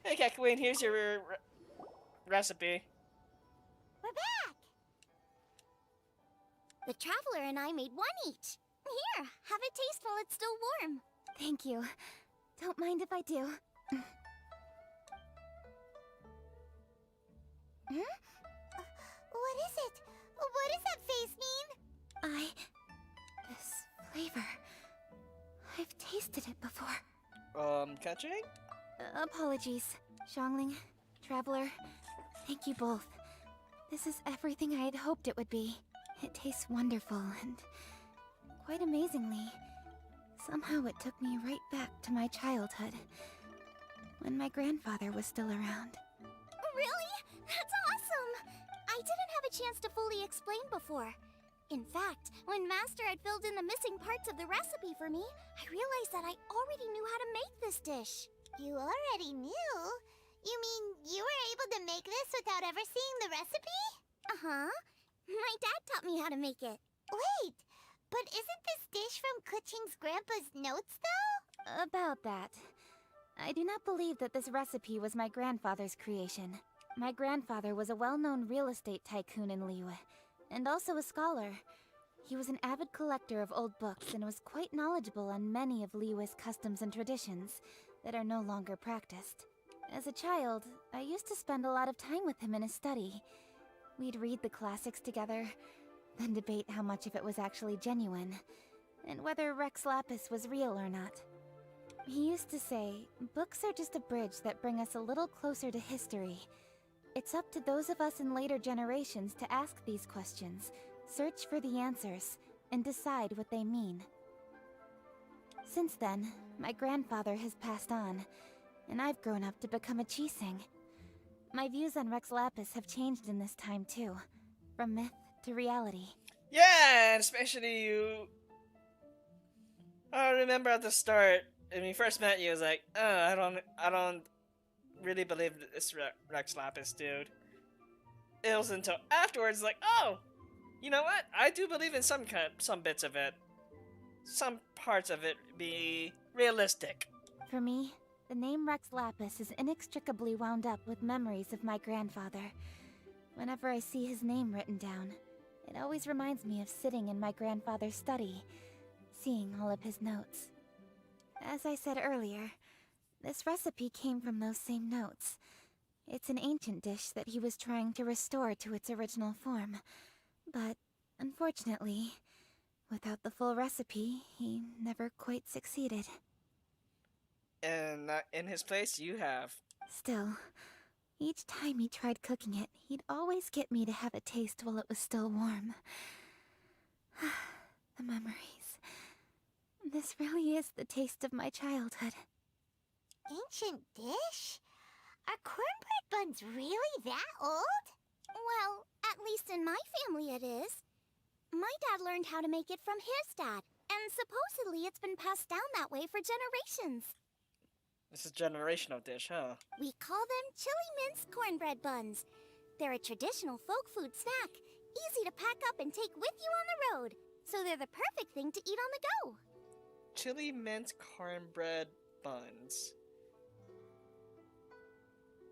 Hey, Kakaween, here's your recipe. We're back! The Traveler and I made one each. Here, have it taste while it's still warm. Thank you. Don't mind if I do. What is it? What does that face mean? This flavor. I've tasted it before. Catching? Apologies, Xiangling, Traveler. Thank you both. This is everything I had hoped it would be. It tastes wonderful and quite amazingly, somehow it took me right back to my childhood, when my grandfather was still around. Really? That's awesome! I didn't have a chance to fully explain before. In fact, when Master had filled in the missing parts of the recipe for me, I realized that I already knew how to make this dish. You already knew? You mean you were able to make this without ever seeing the recipe? Uh-huh. My dad taught me how to make it. Wait, but isn't this dish from Kuching's grandpa's notes, though? About that. I do not believe that this recipe was my grandfather's creation. My grandfather was a well-known real estate tycoon in Liyue, and also a scholar. He was an avid collector of old books and was quite knowledgeable on many of Liyue's customs and traditions that are no longer practiced. As a child, I used to spend a lot of time with him in his study. We'd read the classics together, then debate how much of it was actually genuine, and whether Rex Lapis was real or not. He used to say, books are just a bridge that bring us a little closer to history. It's up to those of us in later generations to ask these questions, search for the answers, and decide what they mean. Since then, my grandfather has passed on, and I've grown up to become a Chiseng. My views on Rex Lapis have changed in this time too, from myth to reality. Yeah, and especially you. I remember at the start when we first met you, I was like, I don't really believe this Rex Lapis dude. It was until afterwards, like, oh, you know what? I do believe in some bits of it. Some parts of it be realistic. For me, the name Rex Lapis is inextricably wound up with memories of my grandfather. Whenever I see his name written down, it always reminds me of sitting in my grandfather's study, seeing all of his notes. As I said earlier, this recipe came from those same notes. It's an ancient dish that he was trying to restore to its original form. But, unfortunately, without the full recipe, he never quite succeeded. And in his place, you have. Still, each time he tried cooking it, he'd always get me to have a taste while it was still warm. The memories. This really is the taste of my childhood. Ancient dish? Are cornbread buns really that old? Well, at least in my family it is. My dad learned how to make it from his dad, and supposedly it's been passed down that way for generations. This is a generational dish, huh? We call them chili minced cornbread buns. They're a traditional folk food snack, easy to pack up and take with you on the road. So they're the perfect thing to eat on the go. Chili mint cornbread buns.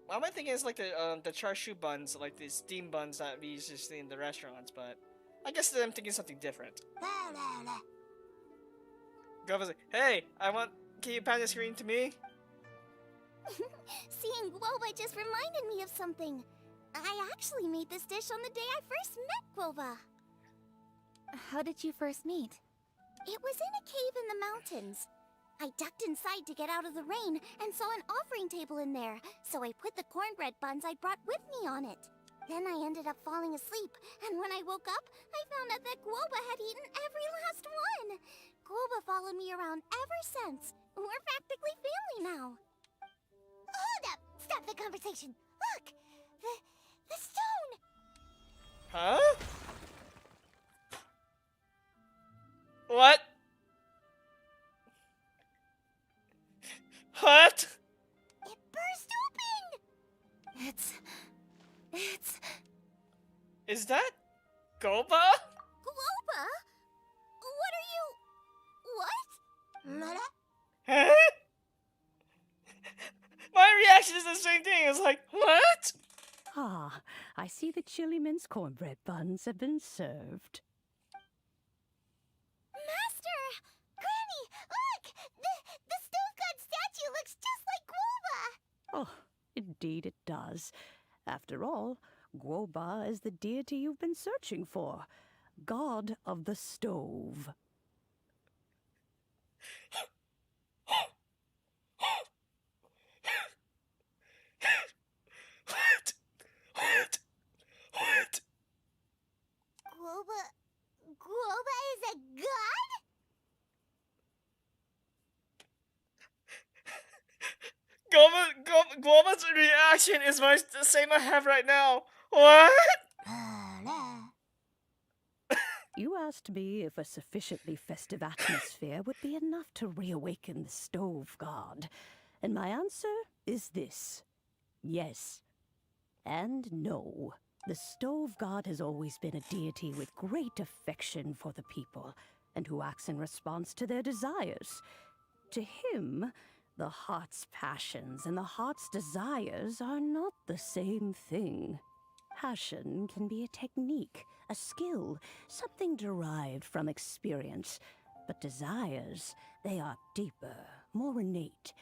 Well, my thing is like the char siu buns, like the steam buns that we usually see in the restaurants, but I guess I'm thinking something different. Guoba's like, hey, can you pan the screen to me? Seeing Guoba just reminded me of something. I actually made this dish on the day I first met Guoba. How did you first meet? It was in a cave in the mountains. I ducked inside to get out of the rain and saw an offering table in there, so I put the cornbread buns I brought with me on it. Then I ended up falling asleep, and when I woke up, I found out that Guoba had eaten every last one. Guoba followed me around ever since. We're practically family now. Hold up! Stop the conversation! Look! The stone! Huh? What? What? It burst open! It's... Is that Guoba? Guoba? What are you... What? Meta? Huh? My reaction is the same thing. It's like, what? Ah, I see the chili mince cornbread buns have been served. Master! Granny, look! The stove god statue looks just like Guoba! Oh, indeed it does. After all, Guoba is the deity you've been searching for, god of the stove. What? Guoba is a god? Guoba's reaction is the same I have right now. What? You asked me if a sufficiently festive atmosphere would be enough to reawaken the stove god, and my answer is this: yes and no. The stove god has always been a deity with great affection for the people, and who acts in response to their desires. To him, the heart's passions and the heart's desires are not the same thing. Passion can be a technique, a skill, something derived from experience. But desires, they are deeper, more innate.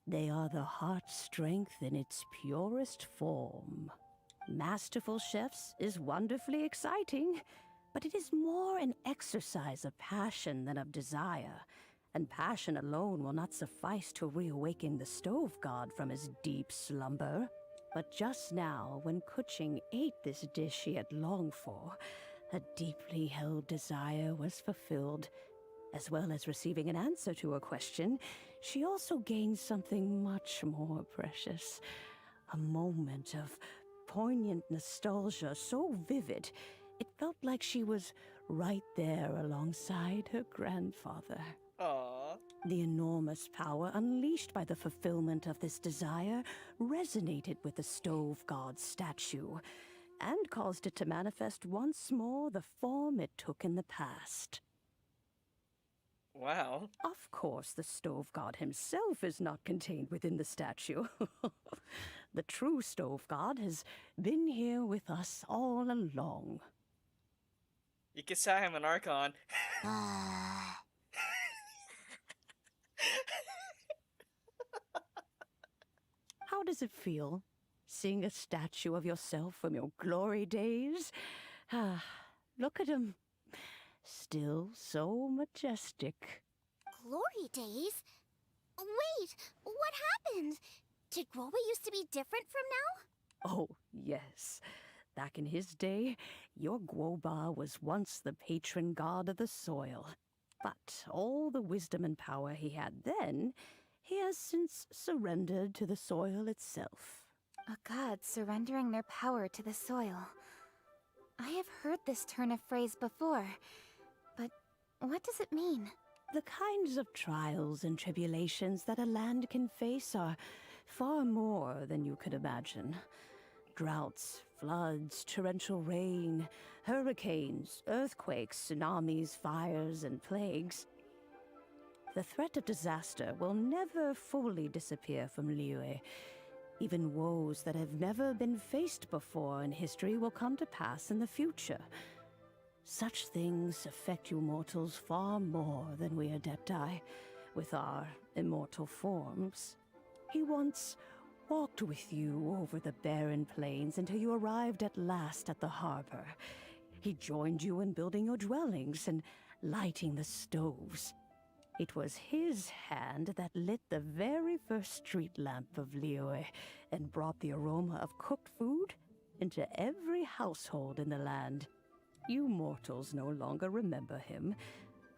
They are the heart's strength in its purest form. Masterful Chefs is wonderfully exciting, but it is more an exercise of passion than of desire. And passion alone will not suffice to reawaken the stove god from his deep slumber. But just now, when Kuching ate this dish she had longed for, a deeply held desire was fulfilled. As well as receiving an answer to her question, she also gained something much more precious. A moment of poignant nostalgia so vivid, it felt like she was right there alongside her grandfather. Aww. The enormous power unleashed by the fulfillment of this desire resonated with the stove god's statue, and caused it to manifest once more the form it took in the past. Wow. Of course, the stove god himself is not contained within the statue. The true stove god has been here with us all along. You can say I'm an Archon. How does it feel, seeing a statue of yourself from your glory days? Look at him. Still so majestic. Glory days? Wait, what happened? Did Guoba used to be different from now? Oh, yes. Back in his day, your Guoba was once the patron god of the soil. But all the wisdom and power he had then, he has since surrendered to the soil itself. A god surrendering their power to the soil. I have heard this turn of phrase before, but what does it mean? The kinds of trials and tribulations that a land can face are far more than you could imagine. Droughts, floods, torrential rain, hurricanes, earthquakes, tsunamis, fires, and plagues. The threat of disaster will never fully disappear from Liyue. Even woes that have never been faced before in history will come to pass in the future. Such things affect you mortals far more than we Adepti, with our immortal forms. He once walked with you over the barren plains until you arrived at last at the harbor. He joined you in building your dwellings and lighting the stoves. It was his hand that lit the very first street lamp of Liyue and brought the aroma of cooked food into every household in the land. You mortals no longer remember him,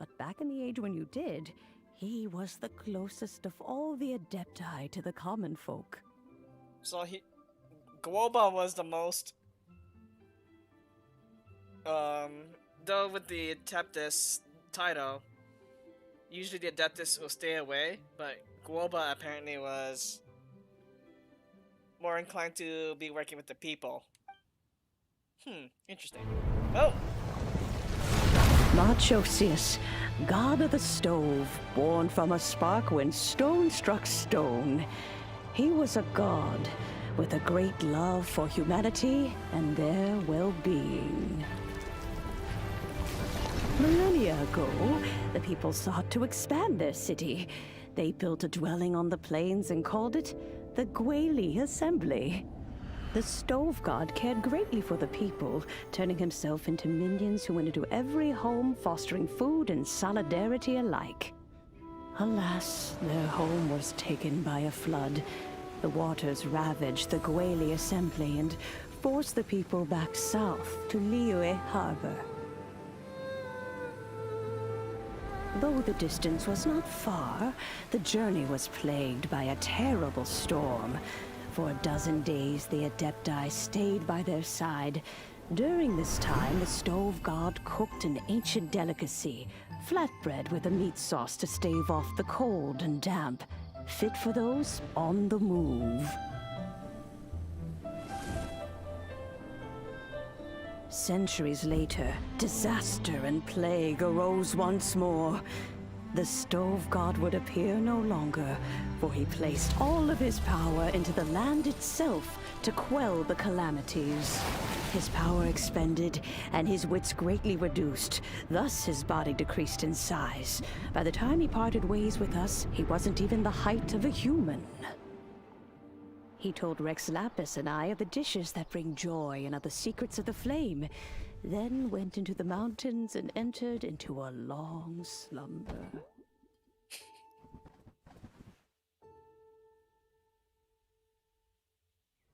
but back in the age when you did, he was the closest of all the Adepti to the common folk. So Guoba was the most, though with the Adeptus title, usually the Adeptus will stay away, but Guoba apparently was more inclined to be working with the people. Interesting. Oh! Moonchase, god of the stove, born from a spark when stone struck stone. He was a god with a great love for humanity and their well-being. Millennia ago, the people sought to expand their city. They built a dwelling on the plains and called it the Guoba Assembly. The stove god cared greatly for the people, turning himself into minions who went into every home, fostering food and solidarity alike. Alas, their home was taken by a flood. The waters ravaged the Guoba Assembly and forced the people back south to Liyue Harbor. Though the distance was not far, the journey was plagued by a terrible storm. For a dozen days, the Adepti stayed by their side. During this time, the stove god cooked an ancient delicacy, flatbread with a meat sauce to stave off the cold and damp, fit for those on the move. Centuries later, disaster and plague arose once more. The stove god would appear no longer, for he placed all of his power into the land itself to quell the calamities. His power expended, and his wits greatly reduced. Thus his body decreased in size. By the time he parted ways with us, he wasn't even the height of a human. He told Rex Lapis and I of the dishes that bring joy and of the secrets of the flame, then went into the mountains and entered into a long slumber.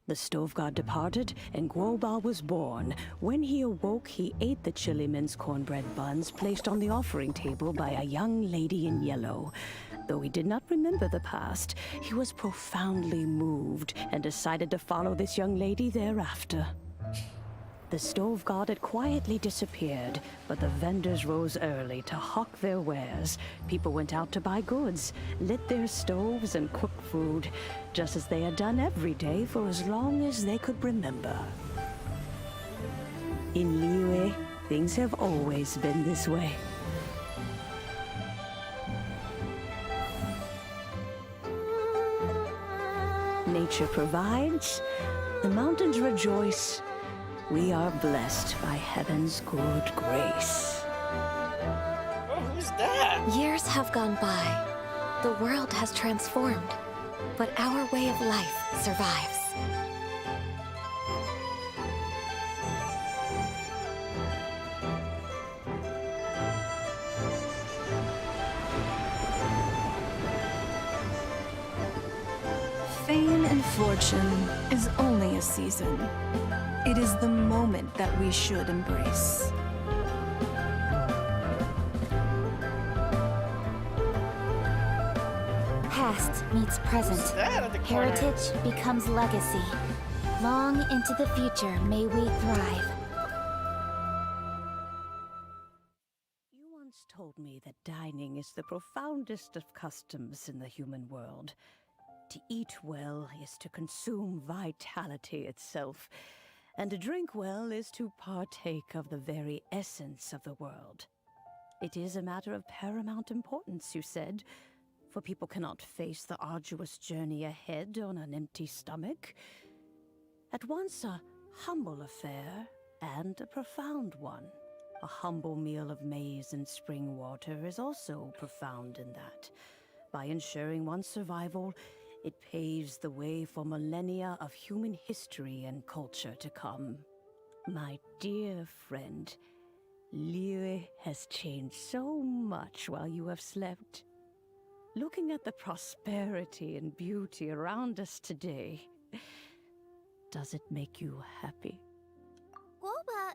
The stove god departed, and Guoba was born. When he awoke, he ate the chilliman's cornbread buns placed on the offering table by a young lady in yellow. Though he did not remember the past, he was profoundly moved and decided to follow this young lady thereafter. The stove god had quietly disappeared, but the vendors rose early to hawk their wares. People went out to buy goods, lit their stoves, and cooked food, just as they had done every day for as long as they could remember. In Liyue, things have always been this way. Nature provides, the mountains rejoice. We are blessed by heaven's good grace. Oh, who's that? Years have gone by. The world has transformed, but our way of life survives. Fame and fortune is only a season. It is the moment that we should embrace. Past meets present. Who's that at the corner? Heritage becomes legacy. Long into the future may we thrive. You once told me that dining is the profoundest of customs in the human world. To eat well is to consume vitality itself, and to drink well is to partake of the very essence of the world. It is a matter of paramount importance, you said, for people cannot face the arduous journey ahead on an empty stomach. At once a humble affair and a profound one. A humble meal of maize and spring water is also profound in that. By ensuring one's survival, it paves the way for millennia of human history and culture to come. My dear friend, Liyue has changed so much while you have slept. Looking at the prosperity and beauty around us today, does it make you happy? Guoba,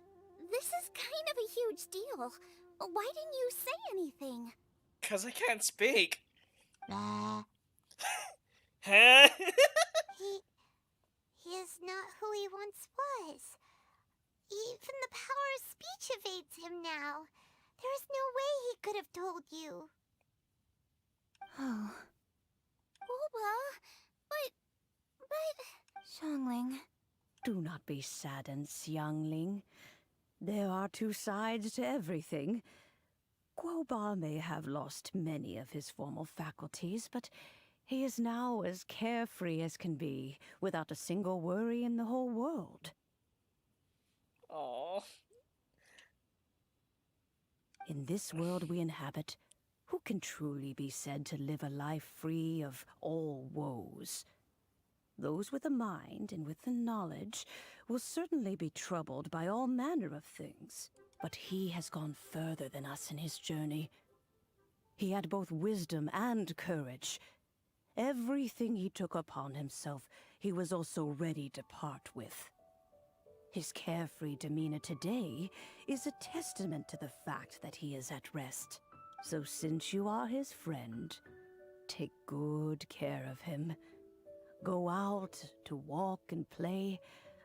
this is kind of a huge deal. Why didn't you say anything? 'Cause I can't speak. Huh? He is not who he once was. Even the power of speech evades him now. There is no way he could have told you. Oh, Guoba, but... Xiangling. Do not be saddened, youngling. There are two sides to everything. Guoba may have lost many of his formal faculties, but he is now as carefree as can be, without a single worry in the whole world. Aww. In this world we inhabit, who can truly be said to live a life free of all woes? Those with a mind and with the knowledge will certainly be troubled by all manner of things. But he has gone further than us in his journey. He had both wisdom and courage. Everything he took upon himself, he was also ready to part with. His carefree demeanor today is a testament to the fact that he is at rest. So since you are his friend, take good care of him. Go out to walk and play.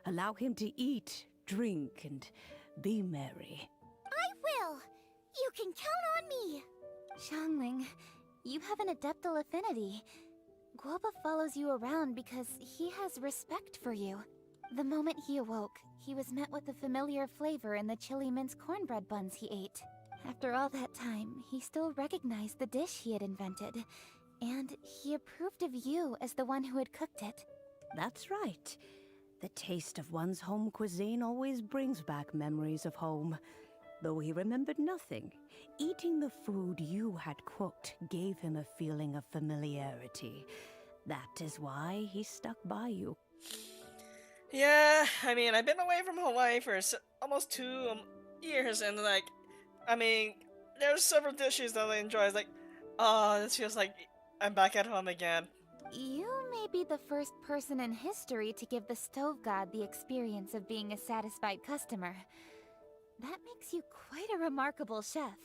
Allow him to eat, drink, and be merry. I will! You can count on me! Xiangling, you have an adeptal affinity. Guoba follows you around because he has respect for you. The moment he awoke, he was met with a familiar flavor in the chili mince cornbread buns he ate. After all that time, he still recognized the dish he had invented, and he approved of you as the one who had cooked it. That's right. The taste of one's home cuisine always brings back memories of home. Though he remembered nothing, eating the food you had cooked gave him a feeling of familiarity. That is why he stuck by you. Yeah, I mean, I've been away from Hawaii for almost 2 years, and like, I mean, there's several dishes that I enjoy. It's like, oh, this feels like I'm back at home again. You may be the first person in history to give the stove god the experience of being a satisfied customer. That makes you quite a remarkable chef.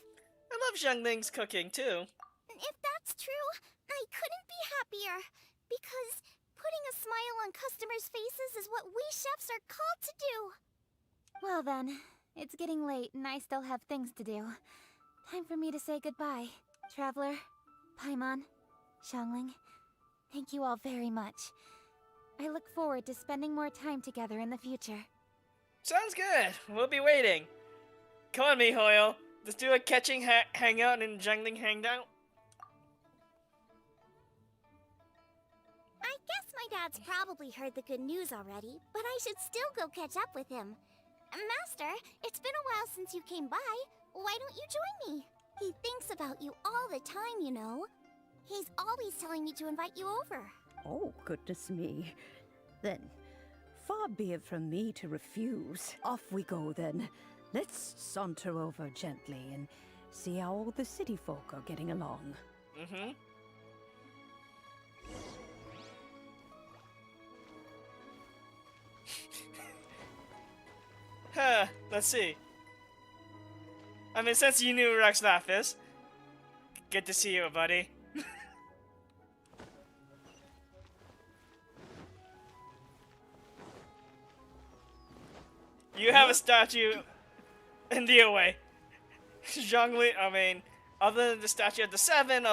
I love Xiangling's cooking too. If that's true, I couldn't be happier. Because putting a smile on customers' faces is what we chefs are called to do. Well then, it's getting late and I still have things to do. Time for me to say goodbye. Traveler, Paimon, Xiangling, thank you all very much. I look forward to spending more time together in the future. Sounds good. We'll be waiting. Come on, MiHoYo. Let's do a catching hangout and Xiangling hangout. I guess my dad's probably heard the good news already, but I should still go catch up with him. Master, it's been a while since you came by. Why don't you join me? He thinks about you all the time, you know. He's always telling me to invite you over. Oh, goodness me. Then, far be it from me to refuse. Off we go then. Let's saunter over gently and see how all the city folk are getting along. Mm-hmm. Huh, let's see. I mean, since you knew Rex Lapis, good to see you, buddy. You have a statue in the away. Zhongli, I mean, other than the statue of the Seven,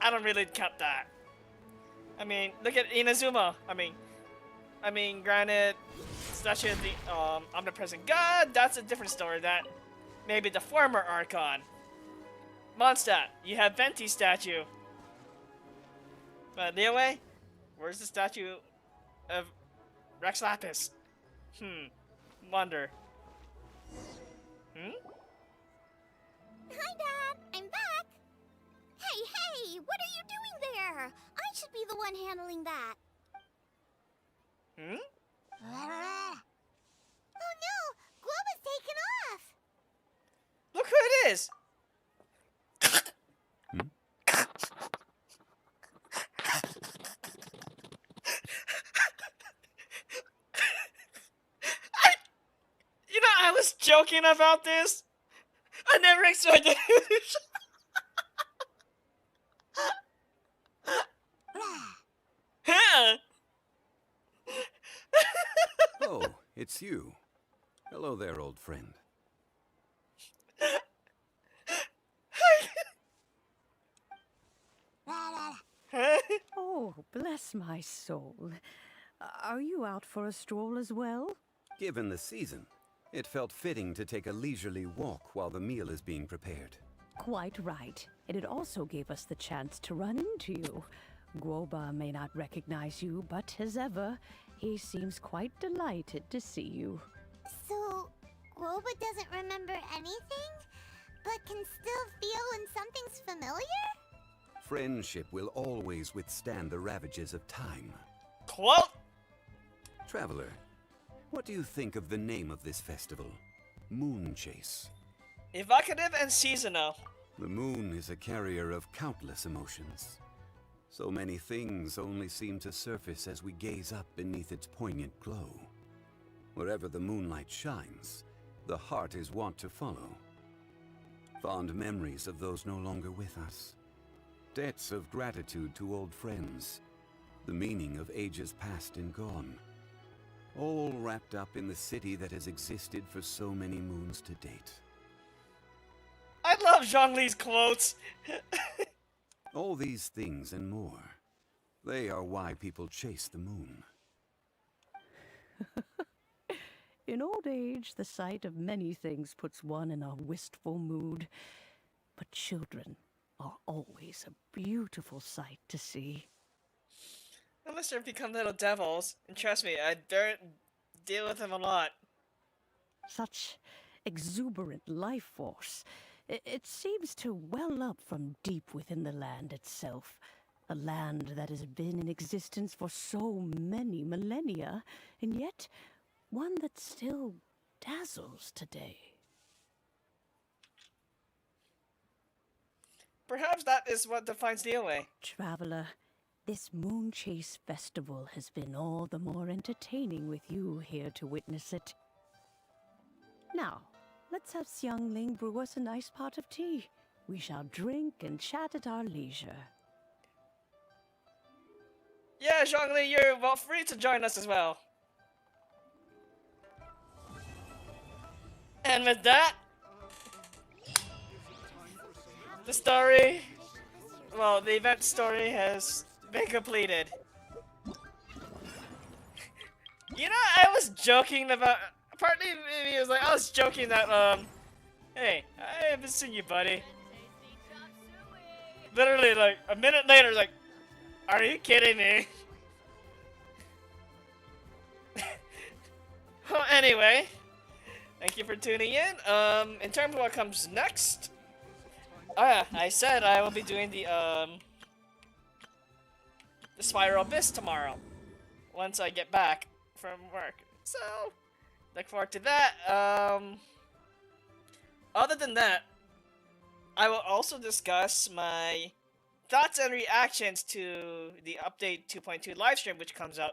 I don't really count that. I mean, look at Inazuma. I mean, granted, statue of the omnipresent god, that's a different story. That maybe the former Archon. Mondstadt, you have Venti's statue. But Liyue, where's the statue of Rex Lapis? Wonder. Hi, Dad. I'm back. Hey, what are you doing there? I should be the one handling that. Oh no! Guoba's taken off! Look who it is! I was joking about this, I never expected it. Huh? Oh, it's you. Hello there, old friend. Oh, bless my soul. Are you out for a stroll as well? Given the season, it felt fitting to take a leisurely walk while the meal is being prepared. Quite right. And it also gave us the chance to run into you. Guoba may not recognize you, but as ever, he seems quite delighted to see you. So, Guoba doesn't remember anything, but can still feel when something's familiar? Friendship will always withstand the ravages of time. Quote? Traveler, what do you think of the name of this festival? Moonchase. Evocative and seasonal. The moon is a carrier of countless emotions. So many things only seem to surface as we gaze up beneath its poignant glow. Wherever the moonlight shines, the heart is wont to follow. Fond memories of those no longer with us. Debts of gratitude to old friends. The meaning of ages past and gone. All wrapped up in the city that has existed for so many moons to date. I love Zhongli's quotes. All these things and more. They are why people chase the moon. In old age, the sight of many things puts one in a wistful mood. But children are always a beautiful sight to see. Unless they become little devils. And trust me, I deal with them a lot. Such exuberant life force. It seems to well up from deep within the land itself. A land that has been in existence for so many millennia, and yet one that still dazzles today. Perhaps that is what defines the OA. Traveler, this Moonchase festival has been all the more entertaining with you here to witness it. Now, let's have Xiangling brew us a nice pot of tea. We shall drink and chat at our leisure. Yeah, Zhongli, you're well free to join us as well. And with that, the story, well, the event story has been completed. You know, I was joking about, partly maybe it was like, I was joking that, hey, I haven't seen you, buddy. Literally, like, a minute later, like, are you kidding me? Well, anyway, thank you for tuning in terms of what comes next, I said I will be doing the Spiral Abyss tomorrow, once I get back from work. So, look forward to that. Other than that, I will also discuss my thoughts and reactions to the Update 2.2 livestream, which comes out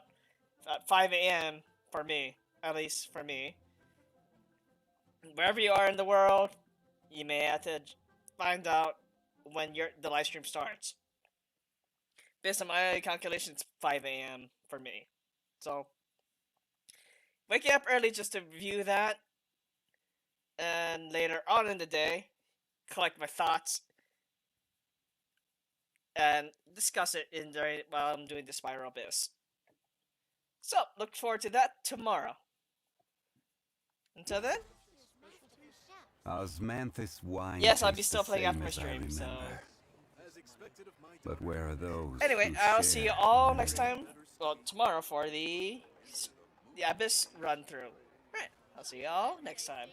at 5 a.m. for me, at least for me. Wherever you are in the world, you may have to find out when the live stream starts. Based on my calculations, 5 a.m. for me. So, waking up early just to view that, and later on in the day, collect my thoughts, and discuss it while I'm doing the Spiral Abyss. So, look forward to that tomorrow. Until then, Osmanthus wine. yes, I'll be still playing after my stream, so. But where are those? Anyway, I'll see you all next time. Well, tomorrow for the Abyss run through. Right, I'll see you all next time.